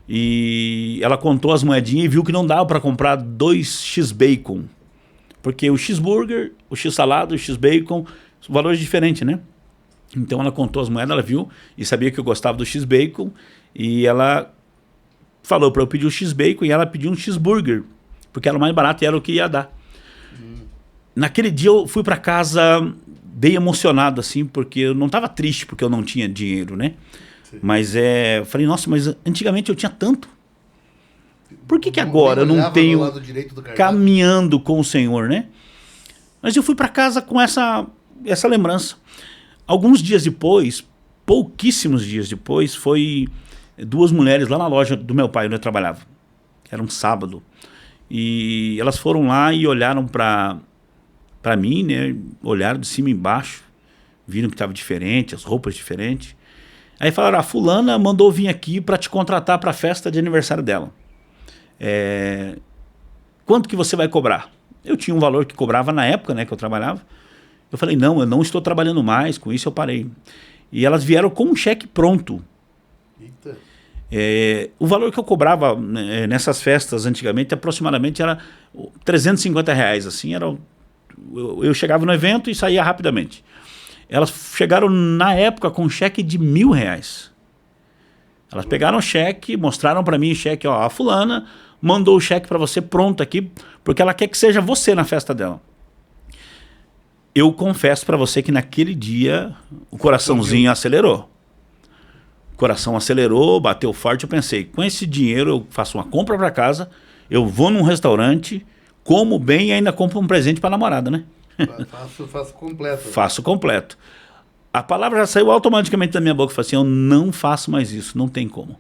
e ela contou as moedinhas e viu que não dava para comprar 2 X-Bacon, porque o cheeseburger, o X-salada, o X-Bacon, valores diferentes, né? Então ela contou as moedas, ela viu e sabia que eu gostava do X-Bacon, e ela falou para eu pedir o X-Bacon e ela pediu um cheeseburger, porque era o mais barato e era o que ia dar. Naquele dia eu fui para casa bem emocionado, assim, porque eu não estava triste porque eu não tinha dinheiro, né? Sim. Mas eu falei, nossa, mas antigamente eu tinha tanto. Por que agora eu não tenho caminhando com o Senhor, né? Mas eu fui para casa com essa lembrança. Alguns dias depois, pouquíssimos dias depois, foi 2 mulheres lá na loja do meu pai, onde eu trabalhava. Era um sábado. E elas foram lá e olharam para mim, né? Olharam de cima e embaixo, viram que estava diferente, as roupas diferentes. Aí falaram, a fulana mandou vir aqui para te contratar para a festa de aniversário dela. Quanto que você vai cobrar? Eu tinha um valor que cobrava na época, né, que eu trabalhava. Eu falei, não, eu não estou trabalhando mais, com isso eu parei. E elas vieram com um cheque pronto. Eita. O valor que eu cobrava nessas festas antigamente aproximadamente era R$350, assim, eu chegava no evento e saía rapidamente. Elas chegaram na época com um cheque de R$1.000. Elas pegaram o cheque, mostraram para mim o cheque, ó, a fulana mandou o cheque para você pronto aqui, porque ela quer que seja você na festa dela. Eu confesso para você que naquele dia o coraçãozinho acelerou. O coração acelerou, bateu forte, eu pensei, com esse dinheiro eu faço uma compra para casa, eu vou num restaurante, como bem e ainda compro um presente para a namorada, né? Faço completo. Faço completo. A palavra já saiu automaticamente da minha boca, eu falei assim, eu não faço mais isso, não tem como.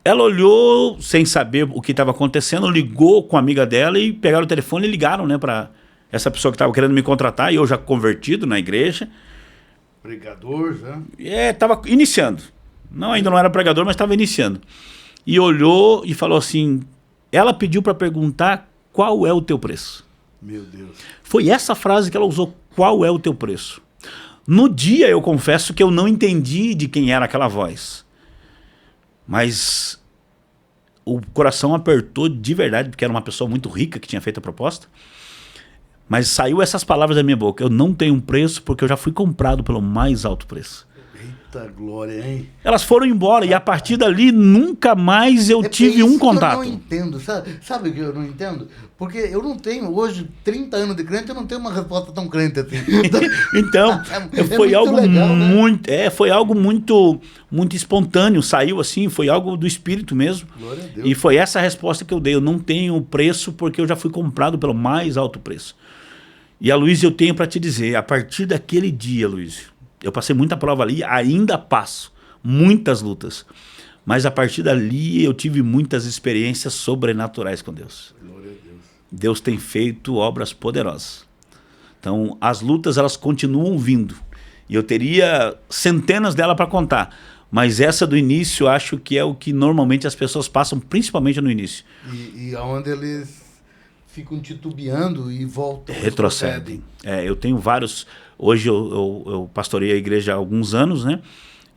Ela olhou, sem saber o que estava acontecendo, ligou com a amiga dela e pegaram o telefone e ligaram, né, para essa pessoa que estava querendo me contratar, e eu já convertido na igreja. Pregador, já? Estava iniciando. Ainda não era pregador, mas estava iniciando. E olhou e falou assim, ela pediu para perguntar qual é o teu preço. Meu Deus. Foi essa frase que ela usou, qual é o teu preço? No dia eu confesso que eu não entendi de quem era aquela voz. Mas o coração apertou de verdade, porque era uma pessoa muito rica que tinha feito a proposta. Mas saiu essas palavras da minha boca, eu não tenho um preço porque eu já fui comprado pelo mais alto preço. Eita glória, hein? Elas foram embora e a partir dali nunca mais eu tive um contato. Eu não entendo, sabe o que eu não entendo? Porque eu não tenho, hoje, 30 anos de crente, eu não tenho uma resposta tão crente assim. Então, foi algo legal, muito, né? Foi algo muito, muito espontâneo, saiu assim, foi algo do espírito mesmo. Glória a Deus. E foi essa a resposta que eu dei, eu não tenho preço porque eu já fui comprado pelo mais alto preço. E a Luiz, eu tenho para te dizer, a partir daquele dia, Luiz, Eu passei muita prova ali, ainda passo muitas lutas. Mas a partir dali eu tive muitas experiências sobrenaturais com Deus. Glória a Deus. Deus tem feito obras poderosas. Então, as lutas, elas continuam vindo. E eu teria centenas delas para contar. Mas essa do início, eu acho que é o que normalmente as pessoas passam, principalmente no início. E onde eles ficam titubeando e voltam. Retrocedem. Eu tenho vários... Hoje eu pastorei a igreja há alguns anos, né?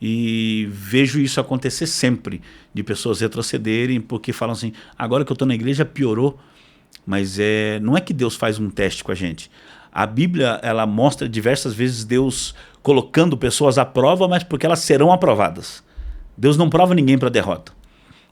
E vejo isso acontecer sempre, de pessoas retrocederem, porque falam assim, agora que eu estou na igreja piorou. Mas não é que Deus faz um teste com a gente. A Bíblia, ela mostra diversas vezes Deus colocando pessoas à prova, mas porque elas serão aprovadas. Deus não prova ninguém para derrota.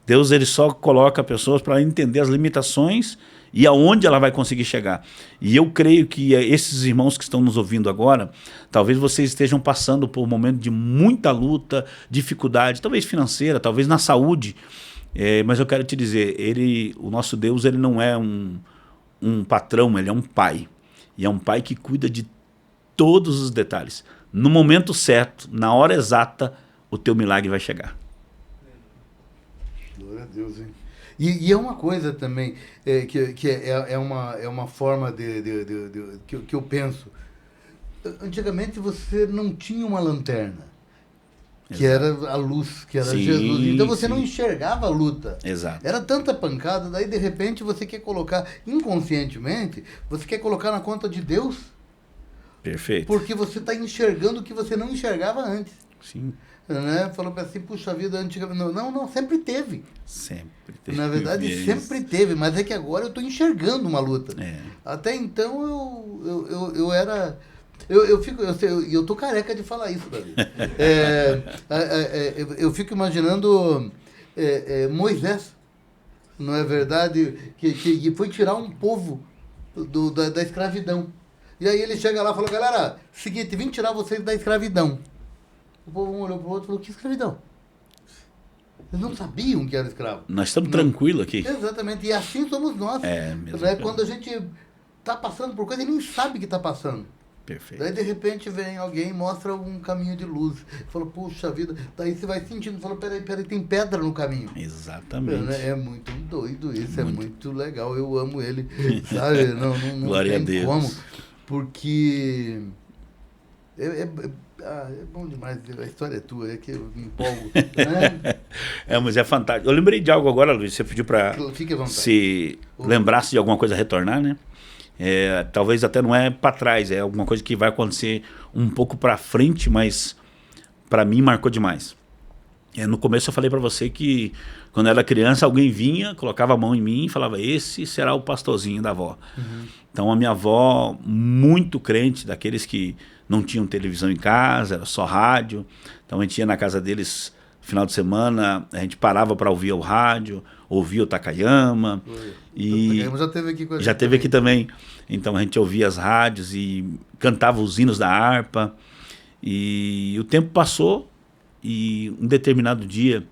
Deus, ele só coloca pessoas para entender as limitações e aonde ela vai conseguir chegar. E eu creio que esses irmãos que estão nos ouvindo agora, talvez vocês estejam passando por um momento de muita luta, dificuldade, talvez financeira, talvez na saúde. Mas eu quero te dizer, o nosso Deus, ele não é um patrão, ele é um pai. E é um pai que cuida de todos os detalhes. No momento certo, na hora exata, o teu milagre vai chegar. Glória a Deus, hein? E é uma coisa também, que é uma forma que eu penso. Antigamente você não tinha uma lanterna, que era a luz, que era Sim, Jesus. Então você sim. não enxergava a luta. Exato. Era tanta pancada, daí de repente você quer colocar, inconscientemente, você quer colocar na conta de Deus, Perfeito. porque você está enxergando o que você não enxergava antes. Sim. Né? Falou assim, puxa vida, antigamente. Não, sempre teve. Sempre teve. Na verdade, isso. sempre teve, mas é que agora eu estou enxergando uma luta. É. Até então eu era. Eu tô careca de falar isso, Davi. Eu fico imaginando Moisés, não é verdade? Que foi tirar um povo da escravidão. E aí ele chega lá e falou, galera, seguinte, vim tirar vocês da escravidão. O povo um olhou pro outro e falou, que escravidão? Eles não sabiam que era escravo. Nós estamos tranquilos aqui. Exatamente, e assim somos nós. Mesmo. Né? Quando a gente está passando por coisa e nem sabe que está passando. Perfeito. Daí de repente vem alguém e mostra um caminho de luz. Fala, puxa vida, daí você vai sentindo, fala, peraí, tem pedra no caminho. Exatamente. É muito doido isso, é muito legal, eu amo ele, sabe? Não Glória tem a Deus. como, porque é bom demais, a história é tua, é que eu me empolgo. Né? Mas é fantástico. Eu lembrei de algo agora, Luiz, você pediu para Fique à vontade. se lembrasse de alguma coisa retornar, né? Talvez até não é para trás, é alguma coisa que vai acontecer um pouco para frente, mas para mim marcou demais. No começo eu falei para você que quando eu era criança alguém vinha, colocava a mão em mim e falava, esse será o pastorzinho da avó. Uhum. Então a minha avó, muito crente, daqueles que não tinham televisão em casa, era só rádio. Então a gente ia na casa deles no final de semana, a gente parava para ouvir o rádio, ouvia o Takayama. E o Takayama já teve aqui com a gente. Já teve aqui também. Então a gente ouvia as rádios e cantava os hinos da harpa. E o tempo passou e um determinado dia,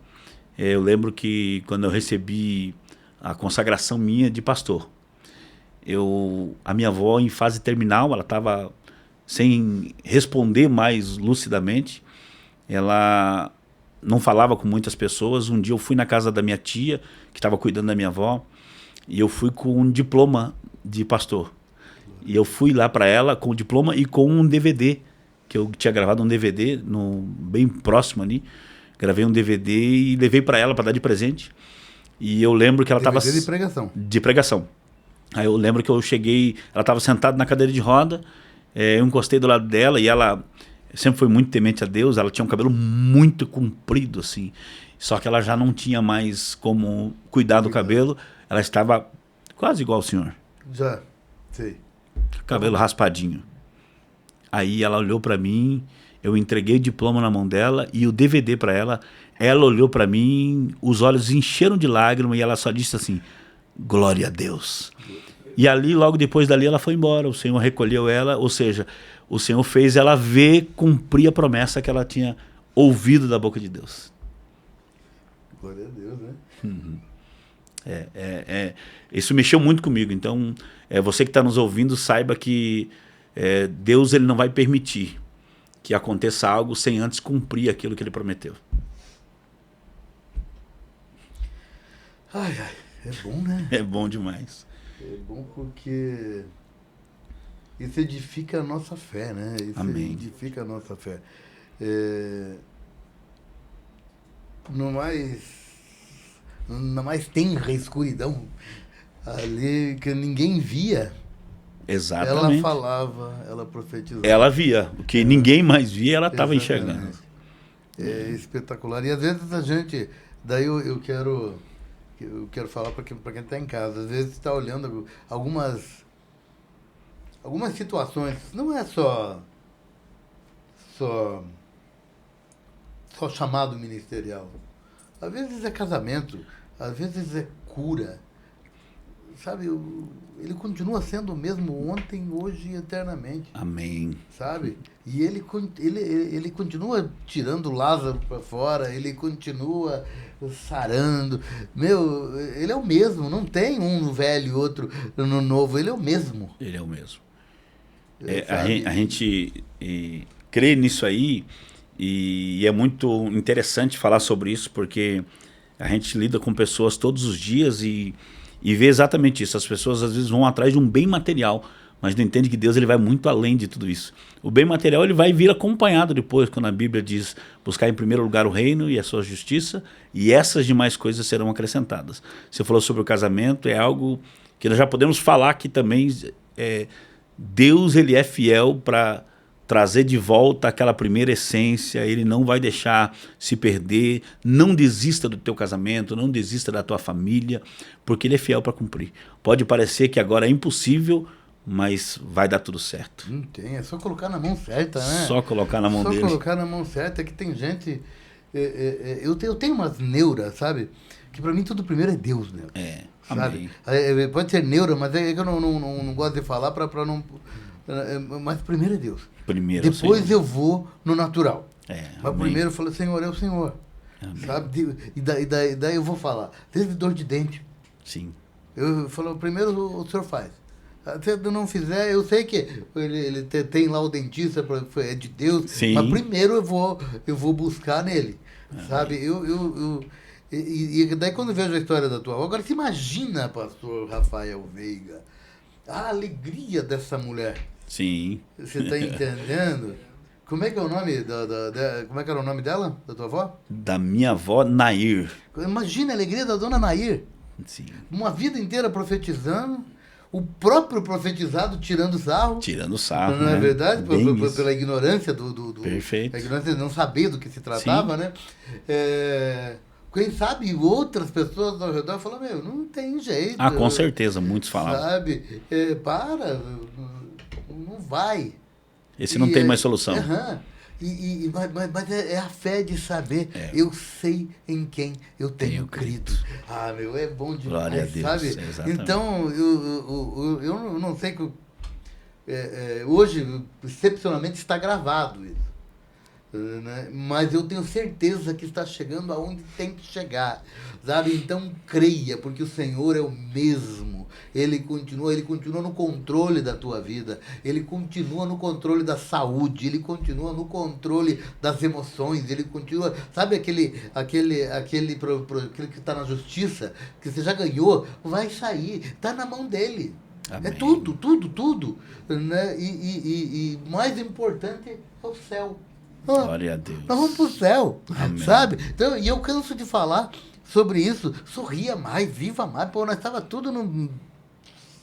eu lembro que quando eu recebi a consagração minha de pastor, a minha avó em fase terminal, ela estava sem responder mais lucidamente, ela não falava com muitas pessoas. Um dia eu fui na casa da minha tia, que estava cuidando da minha avó, e eu fui com um diploma de pastor. E eu fui lá para ela com o diploma e com um DVD, que eu tinha gravado um DVD bem próximo ali. Gravei um DVD e levei para ela para dar de presente. E eu lembro que ela estava... DVD de pregação. De pregação. Aí eu lembro que eu cheguei, ela estava sentada na cadeira de roda, eu encostei do lado dela e ela sempre foi muito temente a Deus, ela tinha um cabelo muito comprido, assim, só que ela já não tinha mais como cuidar do cabelo, ela estava quase igual ao senhor. Já, sei. Cabelo raspadinho. Aí ela olhou para mim, eu entreguei o diploma na mão dela e o DVD para ela, ela olhou para mim, os olhos encheram de lágrimas e ela só disse assim, glória a Deus. E ali, logo depois dali, ela foi embora, o Senhor recolheu ela, ou seja, o Senhor fez ela ver, cumprir a promessa que ela tinha ouvido da boca de Deus. Glória a Deus, né? Uhum. Isso mexeu muito comigo. Então, você que está nos ouvindo, saiba que Deus ele não vai permitir que aconteça algo sem antes cumprir aquilo que ele prometeu. Ai, é bom, né? É bom demais. É bom porque isso edifica a nossa fé, né? Isso Amém. edifica a nossa fé. Na mais tenra escuridão, ali que ninguém via, Exatamente. ela falava, ela profetizava. Ela via. O que ninguém mais via, ela estava Exatamente. enxergando. É espetacular. E às vezes a gente, daí eu quero falar para quem está em casa, às vezes está olhando algumas situações, não é só chamado ministerial. Às vezes é casamento, às vezes é cura. Sabe, ele continua sendo o mesmo ontem, hoje e eternamente. Amém. Sabe? E ele continua tirando Lázaro para fora, ele continua sarando. Meu, ele é o mesmo, não tem um no velho e outro no novo, ele é o mesmo. Ele é o mesmo. Sabe? A gente crê nisso aí e é muito interessante falar sobre isso, porque a gente lida com pessoas todos os dias e vê exatamente isso. As pessoas às vezes vão atrás de um bem material, mas não entende que Deus ele vai muito além de tudo isso. O bem material ele vai vir acompanhado depois, quando a Bíblia diz buscar em primeiro lugar o reino e a sua justiça, e essas demais coisas serão acrescentadas. Você falou sobre o casamento, é algo que nós já podemos falar que também Deus ele é fiel para trazer de volta aquela primeira essência, ele não vai deixar se perder. Não desista do teu casamento, não desista da tua família, porque ele é fiel para cumprir. Pode parecer que agora é impossível, mas vai dar tudo certo. Não tem, é só colocar na mão certa, né? Só colocar na mão dele. Só colocar na mão certa, que tem gente... eu tenho umas neuras, sabe? Que pra mim tudo primeiro é Deus, né? Sabe? Amém. Pode ser neura, mas é que eu não gosto de falar pra não... Mas primeiro é Deus. Primeiro, depois Senhor. Eu vou no natural. Mas Amém. primeiro eu falo, Senhor, é o Senhor. Amém. Sabe? E daí eu vou falar. Teve dor de dente. Sim. Eu falo, primeiro o senhor faz. Se eu não fizer, eu sei que ele tem lá o dentista, é de Deus. Sim. Mas primeiro eu vou buscar nele. Sabe? E daí quando eu vejo a história da tua avó, agora se imagina, pastor Rafael Veiga, a alegria dessa mulher. Sim. Você está entendendo? Como é que é o nome como é que era o nome dela, da tua avó? Da minha avó, Nair. Imagina a alegria da dona Nair. Sim. Uma vida inteira profetizando, o próprio profetizado tirando sarro. Tirando sarro, não é né? verdade? Bem isso. Pela ignorância Perfeito. A ignorância de não saber do que se tratava, né? Quem sabe outras pessoas ao redor falam, meu, não tem jeito. Ah, com certeza, muitos falavam. Sabe? Não vai. Esse não tem mais solução. Mas é a fé de saber, eu sei em quem eu tenho crido. Ah, meu, é bom demais, glória a Deus, sabe? exatamente. Então, eu não sei que... hoje, excepcionalmente, está gravado isso. Né? Mas eu tenho certeza que está chegando aonde tem que chegar, sabe? Então creia, porque o Senhor é o mesmo. Ele continua no controle da tua vida, ele continua no controle da saúde, ele continua no controle das emoções, ele continua, sabe aquele que está na justiça, que você já ganhou, vai sair, está na mão dele. Amém. É tudo, né? E mais importante é o céu. Glória a Deus. Nós vamos pro céu, Amém. sabe? Então, e eu canso de falar sobre isso. Sorria mais, viva mais. Pô, nós estava tudo no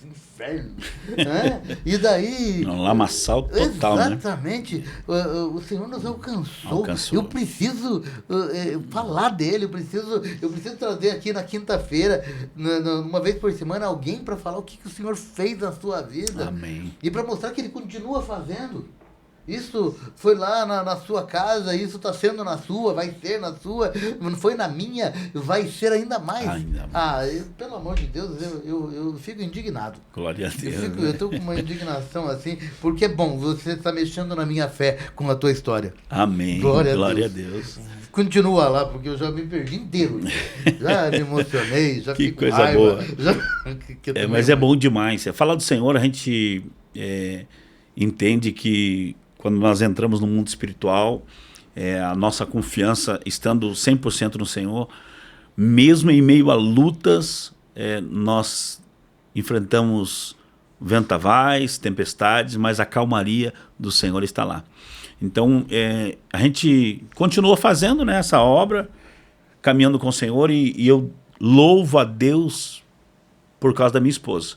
inferno. Né? E daí... Um lamaçal total, exatamente. Né? O Senhor nos alcançou. Eu preciso falar dele. Eu preciso trazer aqui na quinta-feira, uma vez por semana, alguém para falar o que o Senhor fez na sua vida. Amém. E para mostrar que ele continua fazendo. Isso foi lá na sua casa, isso está sendo na sua, vai ser na sua, não foi na minha, vai ser ainda mais. Pelo amor de Deus, eu fico indignado. Glória a Deus. Eu estou com uma indignação assim, porque é bom, você está mexendo na minha fé com a tua história. Amém. Glória a Deus. Continua lá, porque eu já me perdi inteiro. Já me emocionei, já que fico coisa raiva, boa. Mas é bom demais. Falar do Senhor, a gente entende que quando nós entramos no mundo espiritual, a nossa confiança estando 100% no Senhor, mesmo em meio a lutas, nós enfrentamos ventavais, tempestades, mas a calmaria do Senhor está lá. Então, a gente continua fazendo, né, essa obra, caminhando com o Senhor, e eu louvo a Deus por causa da minha esposa.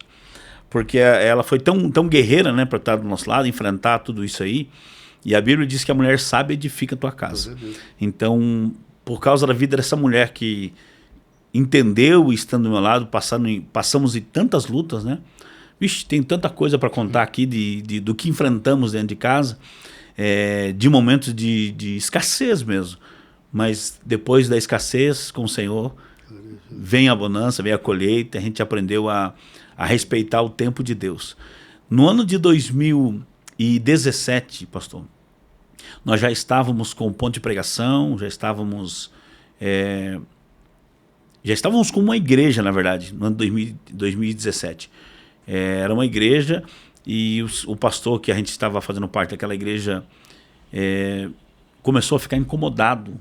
Porque ela foi tão guerreira, né, para estar do nosso lado, enfrentar tudo isso aí. E a Bíblia diz que a mulher sábia edifica a tua casa. Então, por causa da vida dessa mulher que entendeu, estando do meu lado, passamos em tantas lutas, né? Vixe, tem tanta coisa para contar aqui do que enfrentamos dentro de casa, de momentos de escassez mesmo. Mas depois da escassez com o Senhor, vem a bonança, vem a colheita, a gente aprendeu a respeitar o tempo de Deus. No ano de 2017, pastor, nós já estávamos com ponto de pregação, já estávamos com uma igreja, na verdade, no ano de 2017. Era uma igreja e o pastor que a gente estava fazendo parte daquela igreja começou a ficar incomodado.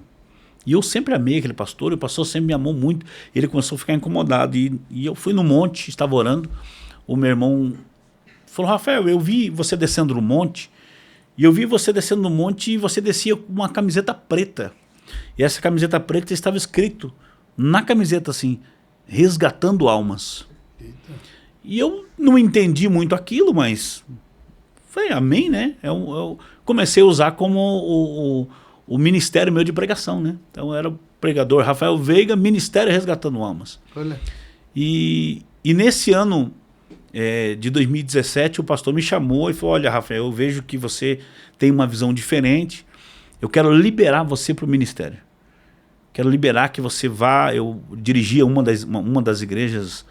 E eu sempre amei aquele pastor, e o pastor sempre me amou muito. Ele começou a ficar incomodado. E eu fui no monte, estava orando. O meu irmão falou: Rafael, eu vi você descendo no monte. E eu vi você descendo no monte e você descia com uma camiseta preta. E essa camiseta preta estava escrito na camiseta assim: resgatando almas. Eita. E eu não entendi muito aquilo, mas falei, amém, né? Eu comecei a usar como o ministério meu de pregação, né? Então era o pregador Rafael Veiga, Ministério Resgatando Almas. Olha. E nesse ano de 2017, o pastor me chamou e falou: olha, Rafael, eu vejo que você tem uma visão diferente, eu quero liberar você para o ministério. Quero liberar que você vá. Eu dirigia uma das igrejas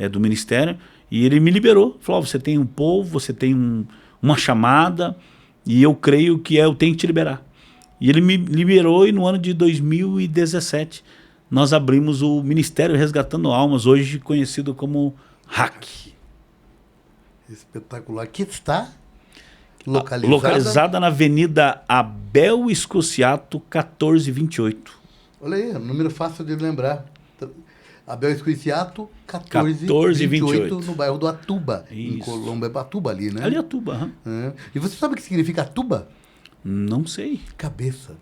do ministério, e ele me liberou. Falou: você tem um povo, você tem uma chamada, e eu creio que eu tenho que te liberar. E ele me liberou, e no ano de 2017 nós abrimos o Ministério Resgatando Almas, hoje conhecido como RAC. Espetacular. Aqui está localizada na Avenida Abel Escociato, 1428. Olha aí, número fácil de lembrar. Abel Escociato, 1428, no bairro do Atuba. Isso. Em Colombo, é Atuba ali, né? Ali é Atuba. E você sabe o que significa Atuba? Não sei. Cabeça.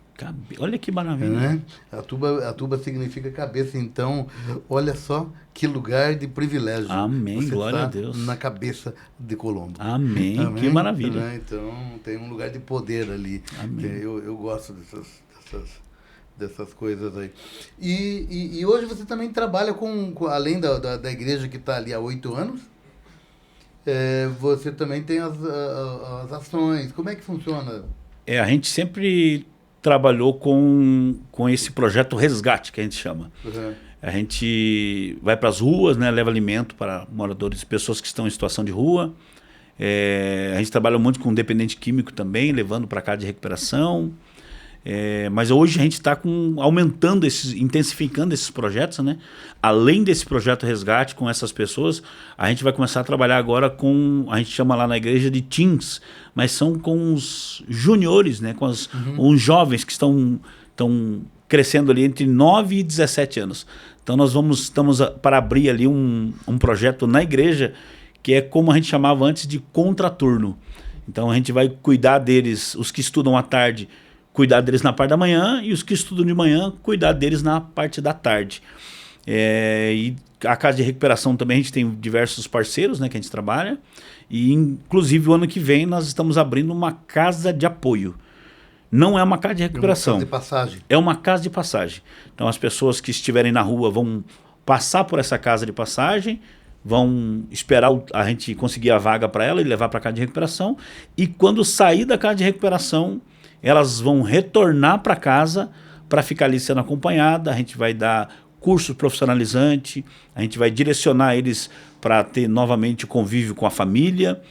Olha que maravilha. Atuba significa cabeça. Então, olha só que lugar de privilégio. Amém. Você glória tá a Deus. Na cabeça de Colombo. Amém. Que maravilha. Então, tem um lugar de poder ali. Amém. Eu gosto dessas coisas aí. E hoje você também trabalha além da igreja que está ali há 8 anos, você também tem as ações. Como é que funciona? A gente sempre trabalhou com esse projeto Resgate, que a gente chama. Uhum. A gente vai para as ruas, né, leva alimento para moradores, pessoas que estão em situação de rua. A gente trabalha muito com dependente químico também, levando para casa de recuperação. Mas hoje a gente está aumentando intensificando esses projetos, né? Além desse projeto Resgate com essas pessoas, a gente vai começar a trabalhar agora a gente chama lá na igreja de teens, mas são com os juniores, né? Com os jovens que estão crescendo ali entre 9 e 17 anos. Então nós estamos para abrir ali um projeto na igreja que é como a gente chamava antes de contraturno. Então a gente vai cuidar deles, os que estudam à tarde, cuidar deles na parte da manhã, e os que estudam de manhã, cuidar deles na parte da tarde. E a casa de recuperação também, a gente tem diversos parceiros, né, que a gente trabalha, e inclusive o ano que vem nós estamos abrindo uma casa de apoio. Não é uma casa de recuperação. É uma casa de passagem. É uma casa de passagem. Então as pessoas que estiverem na rua vão passar por essa casa de passagem, vão esperar a gente conseguir a vaga para ela e levar para a casa de recuperação, e quando sair da casa de recuperação, elas vão retornar para casa para ficar ali sendo acompanhada. A gente vai dar curso profissionalizante, a gente vai direcionar eles para ter novamente convívio com a família,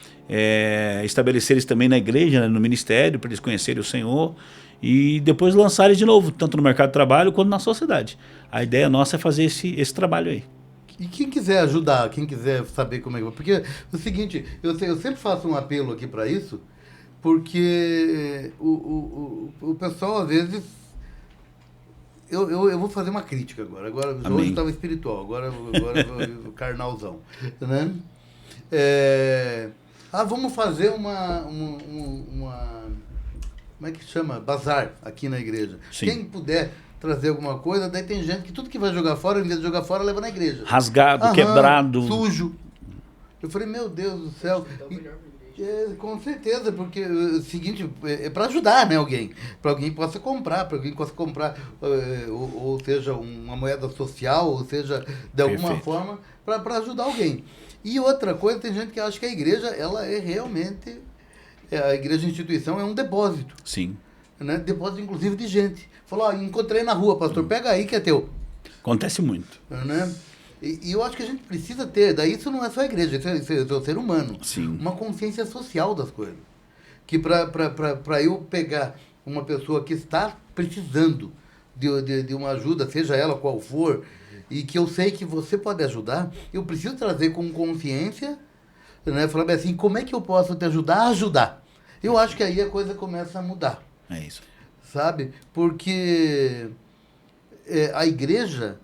estabelecer eles também na igreja, né, no ministério, para eles conhecerem o Senhor, e depois lançar eles de novo, tanto no mercado de trabalho quanto na sociedade. A ideia nossa é fazer esse trabalho aí. E quem quiser ajudar, quem quiser saber como é que... Porque é o seguinte, eu sempre faço um apelo aqui para isso, Porque o pessoal, às vezes... Eu vou fazer uma crítica agora. Hoje estava espiritual, agora eu carnalzão. Né? Vamos fazer uma... Como é que chama? Bazar aqui na igreja. Sim. Quem puder trazer alguma coisa, daí tem gente que tudo que vai jogar fora, em vez de jogar fora, leva na igreja. Rasgado, quebrado. Sujo. Eu falei, meu Deus do céu. Com certeza, porque o seguinte, é para ajudar, né, alguém. Para alguém possa comprar, ou seja, uma moeda social, ou seja, de alguma forma, para ajudar alguém. E outra coisa, tem gente que acha que a igreja, ela é realmente, a igreja instituição é um depósito. Sim. Né? Depósito, inclusive, de gente. Falou, encontrei na rua, pastor, pega aí que é teu. Acontece muito. Né? E eu acho que a gente precisa ter, daí isso não é só a igreja, isso é o ser humano. Sim. Uma consciência social das coisas. Que para eu pegar uma pessoa que está precisando de uma ajuda, seja ela qual for, e que eu sei que você pode ajudar, eu preciso trazer com consciência, né? Falar assim, como é que eu posso te ajudar a ajudar? Eu acho que aí a coisa começa a mudar. É isso. Sabe? Porque a igreja...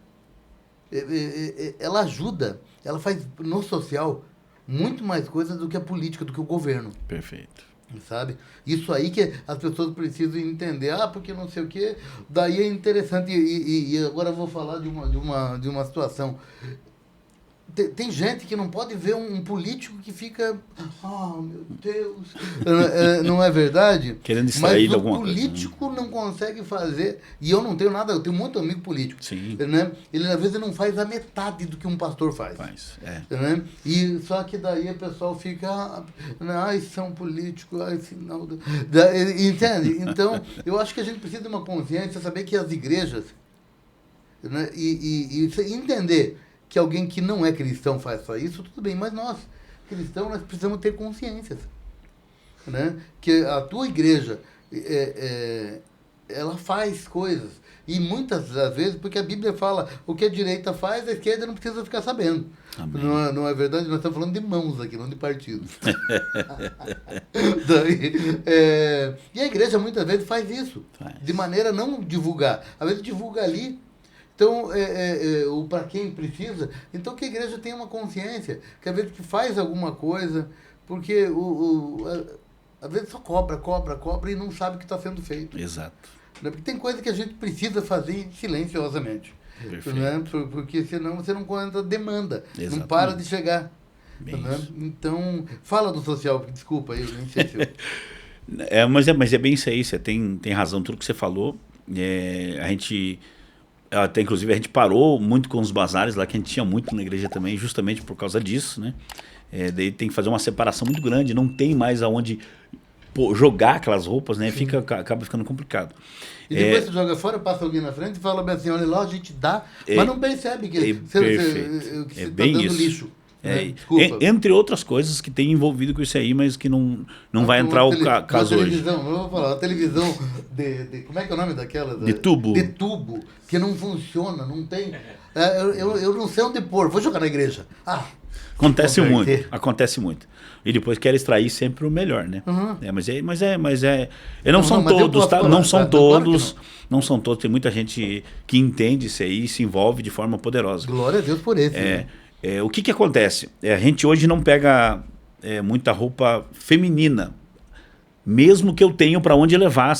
ela ajuda, ela faz no social muito mais coisas do que a política, do que o governo. Perfeito. Sabe? Isso aí que as pessoas precisam entender, porque não sei o quê, daí é interessante, e agora eu vou falar de uma situação. Tem gente que não pode ver um político que fica, meu Deus, não é verdade? Querendo distrair de alguma coisa. Mas o político não consegue fazer, e eu não tenho nada, eu tenho muito amigo político. Sim. Né? Ele às vezes não faz a metade do que um pastor faz. Né? E só que daí o pessoal fica, são políticos, sinal do... Entende? Então, eu acho que a gente precisa de uma consciência, saber que as igrejas, né? e entender que alguém que não é cristão faz só isso, tudo bem, mas nós, cristãos, nós precisamos ter consciências. Né? Que a tua igreja, ela faz coisas, e muitas das vezes, porque a Bíblia fala, o que a direita faz, a esquerda não precisa ficar sabendo. Não é verdade? Nós estamos falando de mãos aqui, não de partidos. E a igreja muitas vezes faz isso, de maneira a não divulgar. Às vezes divulga ali. Então, para quem precisa, então que a igreja tenha uma consciência, que às vezes que faz alguma coisa, porque às vezes só cobra e não sabe o que está sendo feito. Exato. Porque tem coisa que a gente precisa fazer silenciosamente. Né? Porque senão você não encontra demanda, Exatamente. Não para de chegar. Né? Então, fala do social, desculpa, eu nem sei se eu... mas é bem isso aí, você tem razão, tudo que você falou. A gente... Até, inclusive, a gente parou muito com os bazares lá, que a gente tinha muito na igreja também, justamente por causa disso, né? Daí tem que fazer uma separação muito grande, não tem mais aonde jogar aquelas roupas, né? Acaba ficando complicado. E depois você joga fora, passa alguém na frente e fala bem assim, olha lá, a gente dá, mas não percebe que você está dando isso. Lixo. Entre outras coisas que tem envolvido com isso aí, mas que não vai entrar o caso hoje. Eu vou falar, a televisão como é que é o nome daquela? De tubo. De tubo, que não funciona, não tem... eu não sei onde pôr, vou jogar na igreja. Acontece muito. E depois quer extrair sempre o melhor, né? Uhum. Não são todos, tá? Não são todos. Não são todos, tem muita gente que entende isso aí e se envolve de forma poderosa. Glória a Deus por isso. O que acontece? A gente hoje não pega muita roupa feminina, mesmo que eu tenha para onde levar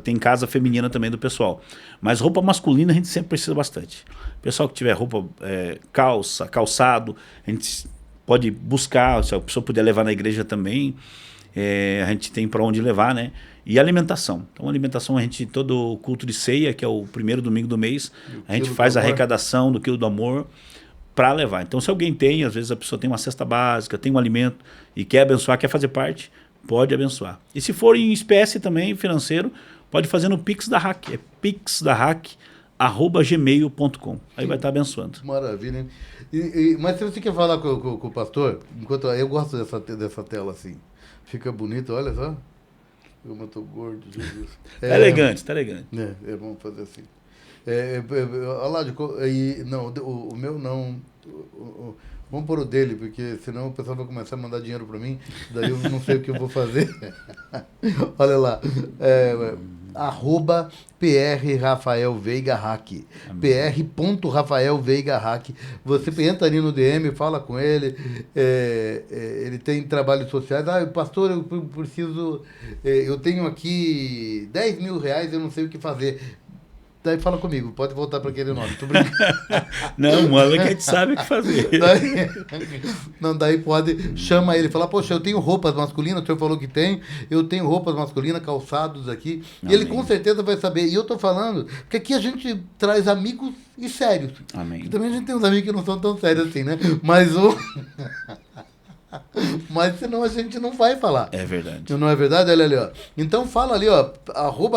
tem casa feminina também do pessoal. Mas roupa masculina a gente sempre precisa bastante. O pessoal que tiver roupa, calçado, a gente pode buscar, se a pessoa puder levar na igreja também, a gente tem para onde levar, né? E alimentação. Então, alimentação, todo culto de ceia, que é o primeiro domingo do mês, a gente faz a arrecadação do quilo do amor para levar. Então, se alguém tem, às vezes a pessoa tem uma cesta básica, tem um alimento e quer abençoar, quer fazer parte, pode abençoar. E se for em espécie também, financeiro, pode fazer no Pix da RAC. É pixdarrac@gmail.com. Aí vai estar abençoando. Maravilha, hein? Mas se você quer falar com o pastor, enquanto eu gosto dessa tela assim, fica bonito, olha só. Como eu tô gordo, Jesus. Tá elegante. É bom fazer assim. Olha lá, não, o meu não. Vamos pôr o dele, porque senão o pessoal vai começar a mandar dinheiro para mim, daí eu não sei o que eu vou fazer. Olha lá, @PR Rafael Veiga Hack, PR.Rafael Veiga Hack. Você entra ali no DM, fala com ele, ele tem trabalhos sociais. Pastor, eu preciso, eu tenho aqui 10 mil reais, eu não sei o que fazer. Daí fala comigo, pode voltar para aquele nome. Tô brincando. Não, manda que a gente sabe o que fazer. Daí pode, chama ele, fala, poxa, eu tenho roupas masculinas, o senhor falou que tem, eu tenho roupas masculinas, calçados aqui. Amém. E ele com certeza vai saber. E eu tô falando, porque aqui a gente traz amigos e sérios. Amém. E também a gente tem uns amigos que não são tão sérios assim, né? Mas senão a gente não vai falar. É verdade. Não é verdade? Olha ali, ó. Então fala ali, ó,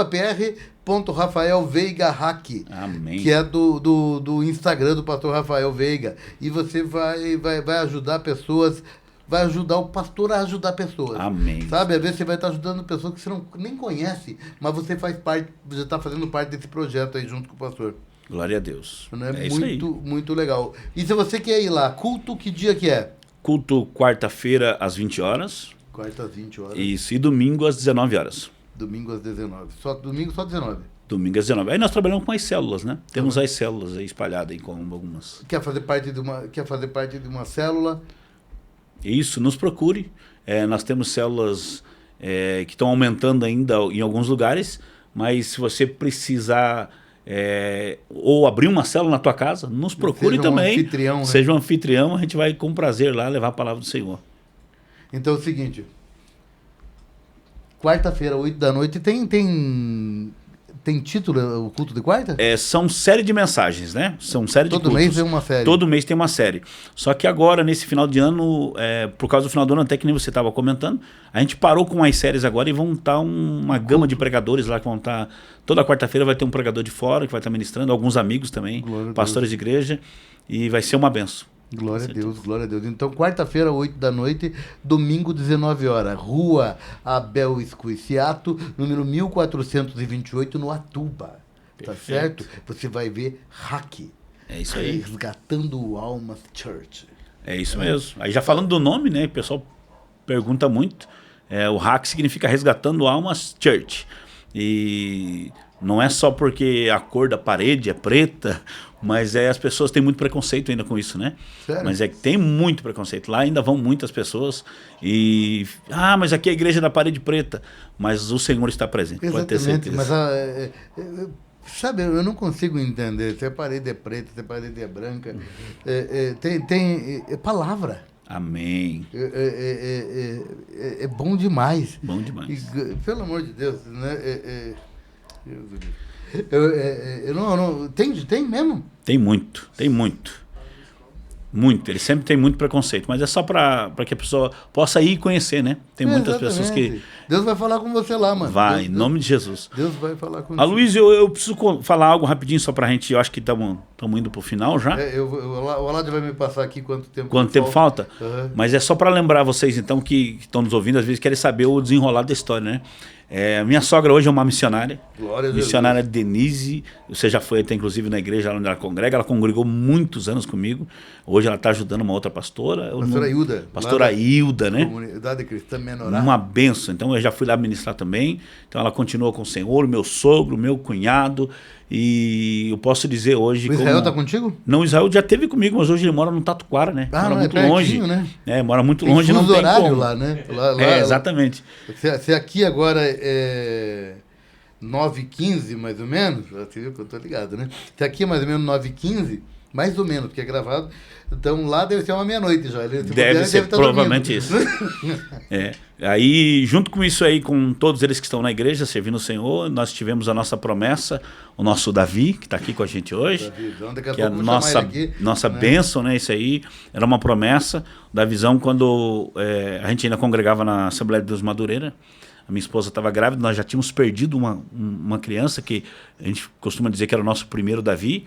@PR.Rafael Veiga Hack. Amém. Que é do Instagram do pastor Rafael Veiga. E você vai ajudar pessoas, vai ajudar o pastor a ajudar pessoas. Amém. Sabe? Às vezes você vai estar ajudando pessoas que você nem conhece, mas você faz parte, você está fazendo parte desse projeto aí junto com o pastor. Glória a Deus. É isso aí. muito legal. E se você quer ir lá, culto, que dia que é? Culto quarta-feira às 20 horas. Quarta às 20 horas. Isso, e domingo às 19 horas. Domingo às 19. Domingo só 19. Domingo às 19. Aí nós trabalhamos com as células, né? Temos as células aí espalhadas aí com algumas. Quer fazer parte de uma célula? Isso, nos procure. Nós temos células que estão aumentando ainda em alguns lugares, mas se você precisar ou abrir uma célula na tua casa, nos procure também. Anfitrião, né? Seja um anfitrião, a gente vai com prazer lá levar a palavra do Senhor. Então é o seguinte, quarta-feira, 8 da noite, tem título o culto de quarta? São série de mensagens, né? São série de Todo cultos. mês tem uma série. Todo mês tem uma série. Só que agora, nesse final de ano, por causa do final do ano, até que nem você estava comentando, a gente parou com as séries agora e vão estar uma gama de pregadores lá que vão estar... Toda quarta-feira vai ter um pregador de fora que vai estar ministrando, alguns amigos também, pastores de igreja, e vai ser uma benção. Glória a Deus, glória a Deus. Então, quarta-feira, 8 da noite, domingo, 19 horas, Rua Abel Escuiciato, número 1428, no Atuba. Tá certo? Você vai ver Hack. É isso aí. Resgatando Almas Church. É isso mesmo. Aí já falando do nome, né? O pessoal pergunta muito. O Hack significa Resgatando Almas Church. E não é só porque a cor da parede é preta, mas as pessoas têm muito preconceito ainda com isso, né? Sério? Mas que tem muito preconceito. Lá ainda vão muitas pessoas e... mas aqui é a igreja da parede preta. Mas o Senhor está presente, Exatamente, pode ter certeza. Mas sabe, eu não consigo entender se a parede é preta, se a parede é branca. Tem palavra. Amém. É bom demais. Bom demais. Pelo amor de Deus, né? Tem mesmo? Tem muito, tem muito. Muito, ele sempre tem muito preconceito, mas é só para que a pessoa possa ir e conhecer, né? Tem muitas pessoas que... Deus vai falar com você lá, mano. Vai, em nome de Jesus. Deus vai falar com você. Aloysio, eu preciso falar algo rapidinho só pra gente, eu acho que estamos indo pro final já. O Olad vai me passar aqui quanto tempo falta. Uhum. Mas é só para lembrar vocês, então, que estão nos ouvindo, às vezes querem saber o desenrolar da história, né? Minha sogra hoje é uma missionária. Glória a Deus. Missionária Denise. Você já foi até, inclusive, na igreja onde ela congrega. Ela congregou muitos anos comigo. Hoje ela está ajudando uma outra pastora. Pastora Hilda. Pastora Hilda, né? Comunidade Cristã Menorá. Uma benção. Então eu já fui lá ministrar também. Então ela continua com o Senhor, meu sogro, meu cunhado. E eu posso dizer hoje... O Israel está contigo? Não, o Israel já esteve comigo, mas hoje ele mora no Tatuquara, né? Mora muito longe. Né? Mora muito tem longe, não tem horário como. lá, né? Exatamente. Se aqui agora é 9h15, mais ou menos, você viu que eu tô ligado, né? Se aqui é mais ou menos 9h15, mais ou menos, porque é gravado, então lá deve ser uma meia-noite já. Deve ser provavelmente isso. Aí, junto com isso aí, com todos eles que estão na igreja, servindo o Senhor, nós tivemos a nossa promessa, o nosso Davi, que está aqui com a gente hoje, que é a nossa bênção, né? Isso aí era uma promessa da visão quando a gente ainda congregava na Assembleia de Deus Madureira. A minha esposa estava grávida, nós já tínhamos perdido uma criança, que a gente costuma dizer que era o nosso primeiro Davi.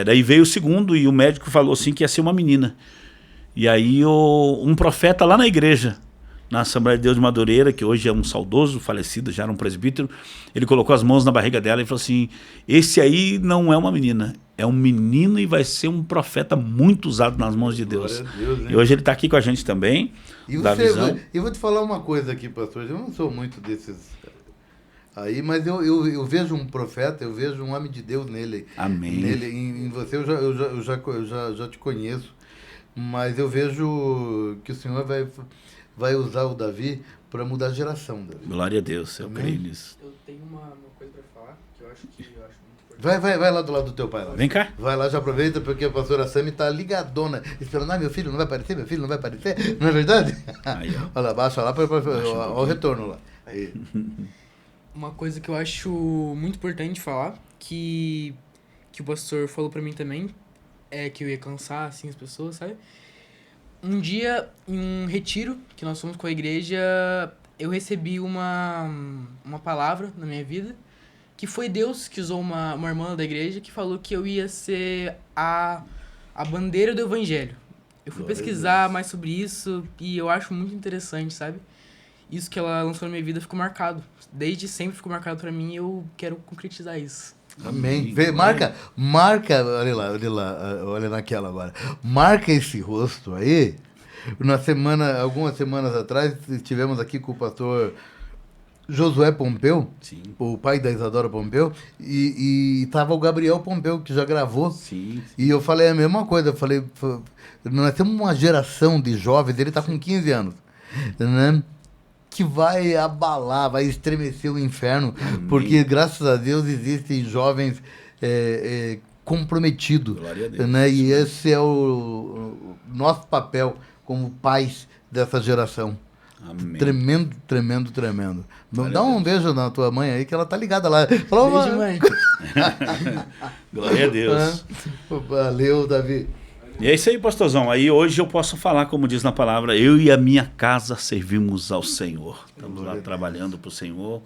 Daí veio o segundo e o médico falou assim que ia ser uma menina. E aí um profeta lá na igreja na Assembleia de Deus de Madureira, que hoje é um saudoso, falecido, já era um presbítero. Ele colocou as mãos na barriga dela e falou assim, esse aí não é uma menina, é um menino e vai ser um profeta muito usado nas mãos de Deus. Glória a Deus, hein? E hoje ele está aqui com a gente também, E da visão. eu vou te falar uma coisa aqui, pastor. Eu não sou muito desses aí, mas eu vejo um profeta, eu vejo um homem de Deus nele. Amém. Nele, em você eu já te conheço, mas eu vejo que o Senhor vai usar o Davi para mudar a geração, Davi. Glória a Deus, eu Amém. creio nisso. Eu tenho uma coisa pra falar que eu acho muito importante. Vai lá do lado do teu pai lá. Vem cá. Vai lá, já aproveita, porque a pastora Sami tá ligadona, esperando, meu filho não vai aparecer, meu filho não vai aparecer, não é verdade? Aí, ó. Olha lá, baixa lá, olha o retorno lá. Aí. Uma coisa que eu acho muito importante falar, que o pastor falou pra mim também, é que eu ia cansar, assim, as pessoas, sabe? Um dia, em um retiro que nós fomos com a igreja, eu recebi uma palavra na minha vida, que foi Deus que usou uma irmã da igreja que falou que eu ia ser a bandeira do evangelho. Eu fui Glória a pesquisar Deus. mais sobre isso e eu acho muito interessante, sabe? Isso que ela lançou na minha vida ficou marcado. Desde sempre ficou marcado pra mim e eu quero concretizar isso. Amém. Marca, olha naquela agora. Marca esse rosto aí. Algumas semanas atrás, estivemos aqui com o pastor Josué Pompeu, Sim. o pai da Isadora Pompeu, e estava o Gabriel Pompeu, que já gravou. Sim. E eu falei a mesma coisa, eu falei, nós temos uma geração de jovens, ele está com 15 anos, né? Que vai abalar, vai estremecer o inferno, porque graças a Deus existem jovens comprometidos, Glória a Deus. né? E esse é o nosso papel como pais dessa geração. Amém. Tremendo, tremendo, tremendo. Glória Dá a um beijo na tua mãe aí, que ela tá ligada lá. Falou, Beijo, mãe. Glória a Deus. Valeu, Davi. E é isso aí, pastorzão. Aí hoje eu posso falar, como diz na palavra, eu e a minha casa servimos ao Senhor. Estamos lá trabalhando para o Senhor.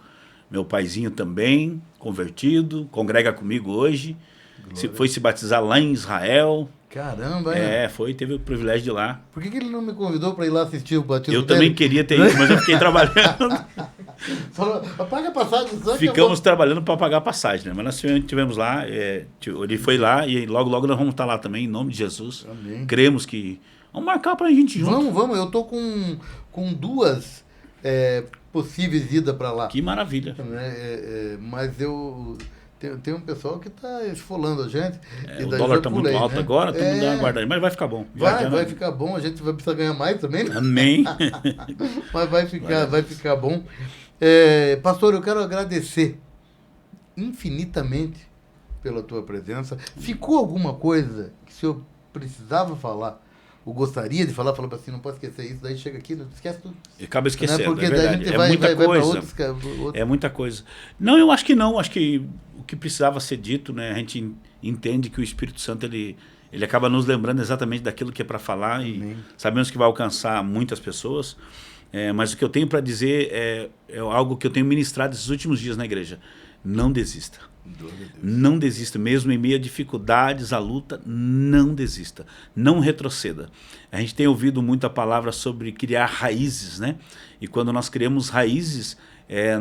Meu paizinho também, convertido, congrega comigo hoje. Foi se batizar lá em Israel. Caramba, hein? Teve o privilégio de ir lá. Por que ele não me convidou para ir lá assistir o batismo Eu dele? também queria ter ido, mas eu fiquei trabalhando. Falou, paga a passagem. Só que Ficamos trabalhando para pagar a passagem, né? Mas nós estivemos lá, ele foi lá e logo nós vamos estar lá também, em nome de Jesus. Amém. Cremos que... Vamos marcar para a gente ir junto. Vamos. Eu tô com duas possíveis idas para lá. Que maravilha. Mas tem um pessoal que tá esfolando a gente. E O daí dólar já está muito pulei, alto né? agora, estamos dando uma guardadinha. Mas vai ficar bom. Vai ficar bom, a gente vai precisar ganhar mais também, né? Amém. Mas vai ficar bom. Pastor, eu quero agradecer infinitamente pela tua presença. Ficou alguma coisa que o senhor precisava falar, ou gostaria de falar, falou assim, não pode esquecer isso, daí chega aqui, não esquece tudo. Acaba esquecendo, Porque é daí a verdade. gente É vai muita pra coisa. outros. É muita coisa. Não, eu acho que não. Acho que o que precisava ser dito, né? A gente entende que o Espírito Santo, ele acaba nos lembrando exatamente daquilo que é para falar. Amém. E sabemos que vai alcançar muitas pessoas. Mas o que eu tenho para dizer é algo que eu tenho ministrado esses últimos dias na igreja. Não desista. Não desista, mesmo em meio a dificuldades, a luta, não desista, não retroceda. A gente tem ouvido muito a palavra sobre criar raízes, né? E quando nós criamos raízes,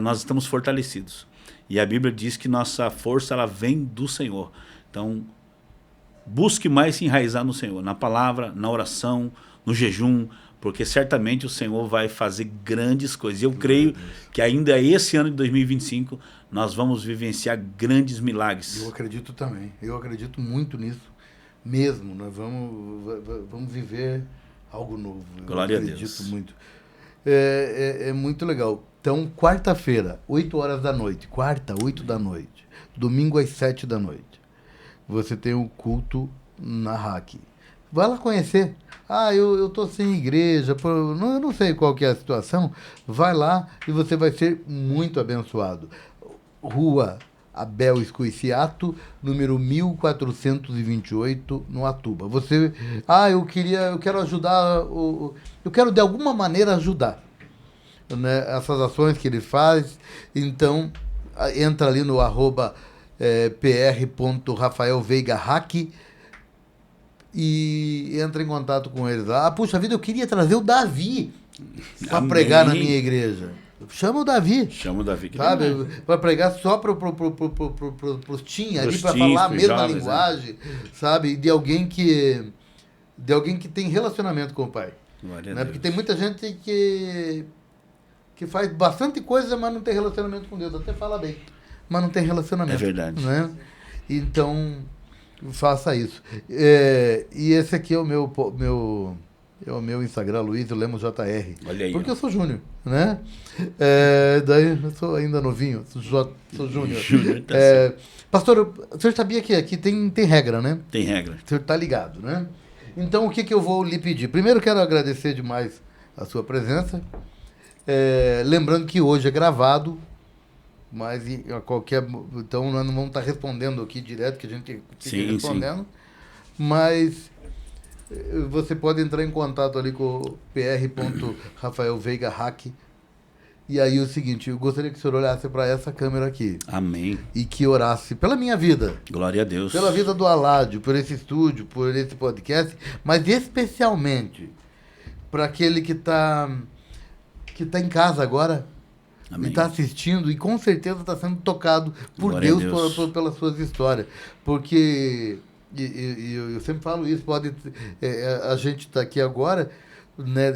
nós estamos fortalecidos. E a Bíblia diz que nossa força ela vem do Senhor. Então, busque mais se enraizar no Senhor, na palavra, na oração, no jejum, porque certamente o Senhor vai fazer grandes coisas. E eu creio que ainda esse ano de 2025 nós vamos vivenciar grandes milagres. Eu acredito também. Eu acredito muito nisso mesmo. Nós vamos viver algo novo. Glória a acredito Deus. muito. É muito legal. Então, quarta-feira, 8 horas da noite. Quarta, 8 da noite. Domingo às 7 da noite. Você tem o culto na RAC. Vai lá conhecer. Eu tô sem igreja, eu não sei qual que é a situação. Vai lá e você vai ser muito abençoado. Rua Abel Escoiciato, número 1428, no Atuba. Você, eu quero ajudar, eu quero de alguma maneira ajudar, né, essas ações que ele faz. Então, entra ali no @pr.rafaelveigahack e entra em contato com eles. Puxa vida, eu queria trazer o Davi. para Amém. pregar na minha igreja. Chama o Davi. Chama o Davi. Que Sabe, demais. para pregar só pros teen ali, Pros para teens, falar a pros mesma jovens, linguagem, sabe, de alguém que tem relacionamento com o Pai. Glória a Né? Deus. Porque tem muita gente que faz bastante coisa, mas não tem relacionamento com Deus, até fala bem, mas não tem relacionamento. É verdade. Né? Então, faça isso. E esse aqui é o meu Instagram, Luiz Lemos JR. Olha aí, Porque ó. eu sou Júnior, né? Daí eu sou ainda novinho, sou Júnior. Júnior, tá Pastor, o senhor sabia que aqui tem regra, né? Tem regra. O senhor tá ligado, né? Então, o que eu vou lhe pedir? Primeiro, quero agradecer demais a sua presença. Lembrando que hoje é gravado, mas a qualquer... Então, nós não vamos estar respondendo aqui direto, que a gente fica Sim, respondendo. Mas você pode entrar em contato ali com o pr.rafaelveigahack. E aí o seguinte, eu gostaria que o senhor olhasse para essa câmera aqui Amém. e que orasse pela minha vida, Glória a Deus. pela vida do Aládio, por esse estúdio, por esse podcast, mas especialmente para aquele que tá em casa agora, Amém. e está assistindo e com certeza está sendo tocado por Glória a Deus, Deus. pelas suas histórias. Porque, eu sempre falo isso, a gente está aqui agora, né,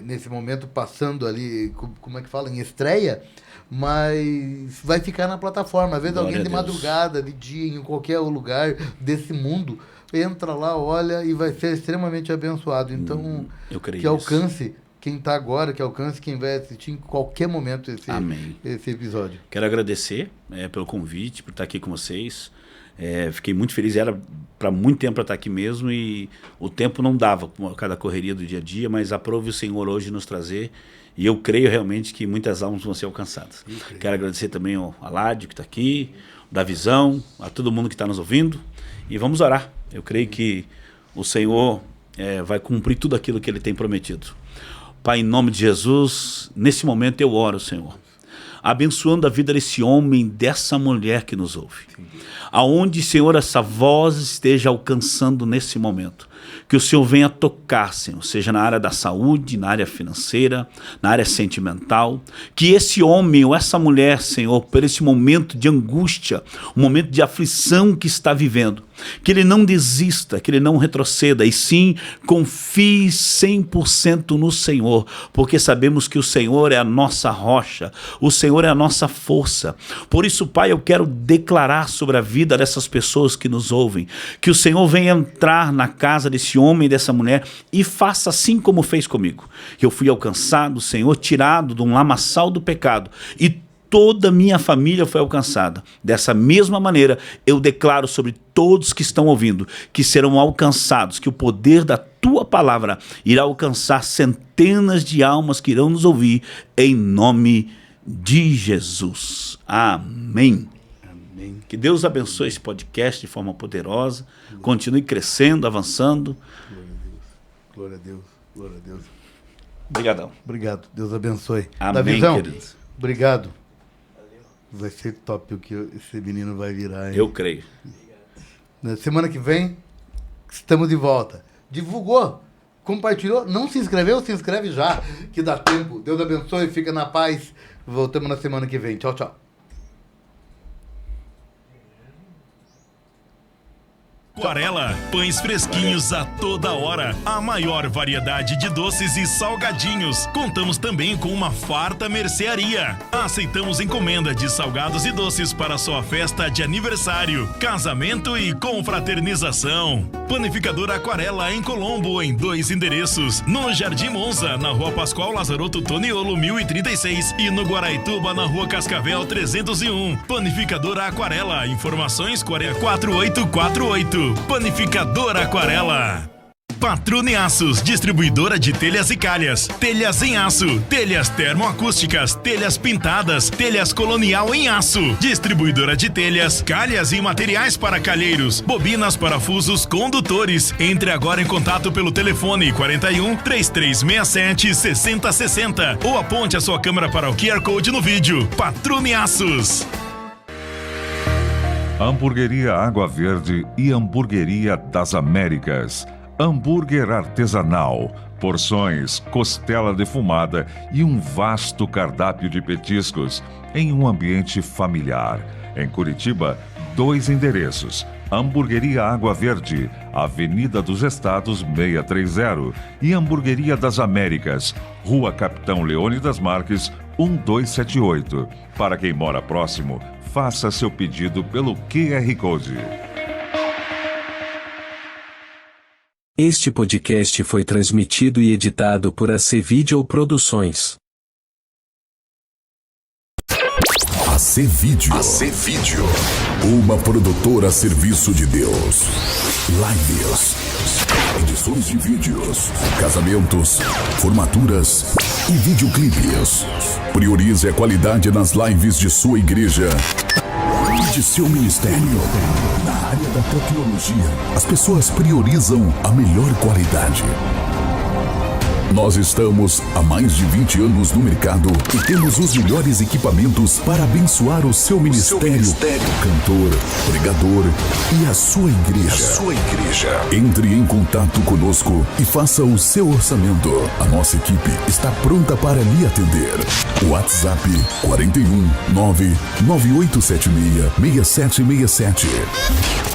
nesse momento passando ali, como é que fala, em estreia, mas vai ficar na plataforma. Às vezes Glória alguém de a Deus. madrugada, de dia, em qualquer lugar desse mundo, entra lá, olha e vai ser extremamente abençoado. Então, eu creio que nisso. alcance quem está agora, que alcance quem vai assistir em qualquer momento Amém. esse episódio. Quero agradecer pelo convite, por estar aqui com vocês. Fiquei muito feliz, era para muito tempo para estar aqui mesmo e o tempo não dava por cada correria do dia a dia, mas aprove o Senhor hoje nos trazer e eu creio realmente que muitas almas vão ser alcançadas. Quero agradecer também ao Aládio que está aqui, da Visão, a todo mundo que está nos ouvindo e vamos orar. Eu creio que o Senhor vai cumprir tudo aquilo que Ele tem prometido. Pai, em nome de Jesus, nesse momento eu oro, Senhor, abençoando a vida desse homem, dessa mulher que nos ouve. Aonde, Senhor, essa voz esteja alcançando nesse momento. Que o Senhor venha tocar, Senhor, seja na área da saúde, na área financeira, na área sentimental. Que esse homem ou essa mulher, Senhor, por esse momento de angústia, um momento de aflição que está vivendo, que ele não desista, que ele não retroceda, e sim confie 100% no Senhor, porque sabemos que o Senhor é a nossa rocha, o Senhor é a nossa força. Por isso, Pai, eu quero declarar sobre a vida dessas pessoas que nos ouvem, que o Senhor venha entrar na casa desse homem e dessa mulher e faça assim como fez comigo. Eu fui alcançado, Senhor, tirado de um lamaçal do pecado e toda a minha família foi alcançada. Dessa mesma maneira, eu declaro sobre todos que estão ouvindo, que serão alcançados, que o poder da tua palavra irá alcançar centenas de almas que irão nos ouvir, em nome de Jesus. Amém. Amém. Que Deus abençoe esse podcast de forma poderosa, continue crescendo, avançando. Glória a Deus, glória a Deus. Obrigadão. Obrigado, Deus abençoe. Amém, Davizão, queridos. obrigado. Vai ser top o que esse menino vai virar, hein? Eu creio. Na semana que vem, estamos de volta. Divulgou, compartilhou, não se inscreveu? Se inscreve já, que dá tempo. Deus abençoe, fica na paz. Voltamos na semana que vem. Tchau, tchau. Aquarela, pães fresquinhos a toda hora, a maior variedade de doces e salgadinhos. Contamos também com uma farta mercearia. Aceitamos encomenda de salgados e doces para sua festa de aniversário, casamento e confraternização. Panificadora Aquarela em Colombo, em 2 endereços: no Jardim Monza, na Rua Pascoal Lazarotto Toniolo 1036 e no Guaraituba, na Rua Cascavel 301. Panificadora Aquarela, informações 4848. Panificadora Aquarela. Patrone Aços, distribuidora de telhas e calhas, telhas em aço, telhas termoacústicas, telhas pintadas, telhas colonial em aço, distribuidora de telhas, calhas e materiais para calheiros, bobinas, parafusos, condutores. Entre agora em contato pelo telefone 41 3367 6060 ou aponte a sua câmera para o QR Code no vídeo. Patrone Aços. Hamburgueria Água Verde e Hamburgueria das Américas. Hambúrguer artesanal, porções, costela defumada e um vasto cardápio de petiscos em um ambiente familiar. Em Curitiba, 2 endereços: Hamburgueria Água Verde, Avenida dos Estados 630, e Hamburgueria das Américas, Rua Capitão Leônidas Marques 1278. Para quem mora próximo, faça seu pedido pelo QR Code. Este podcast foi transmitido e editado por AC Video Produções. AC Vídeo. AC Vídeo. Uma produtora a serviço de Deus. Lives. Edições de vídeos. Casamentos. Formaturas. E videoclipes. Priorize a qualidade nas lives de sua igreja e de seu ministério. Na área da tecnologia, as pessoas priorizam a melhor qualidade. Nós estamos há mais de 20 anos no mercado e temos os melhores equipamentos para abençoar o seu ministério, cantor, pregador e a sua igreja. Entre em contato conosco e faça o seu orçamento. A nossa equipe está pronta para lhe atender. WhatsApp 41 99876 6767.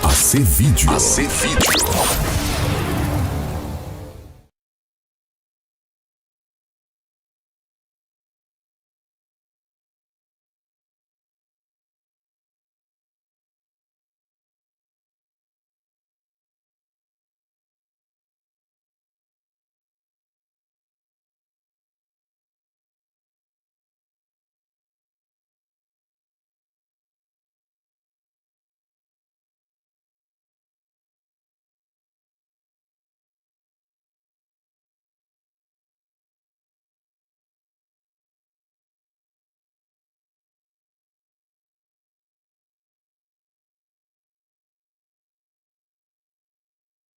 AC Vídeo. AC Vídeo.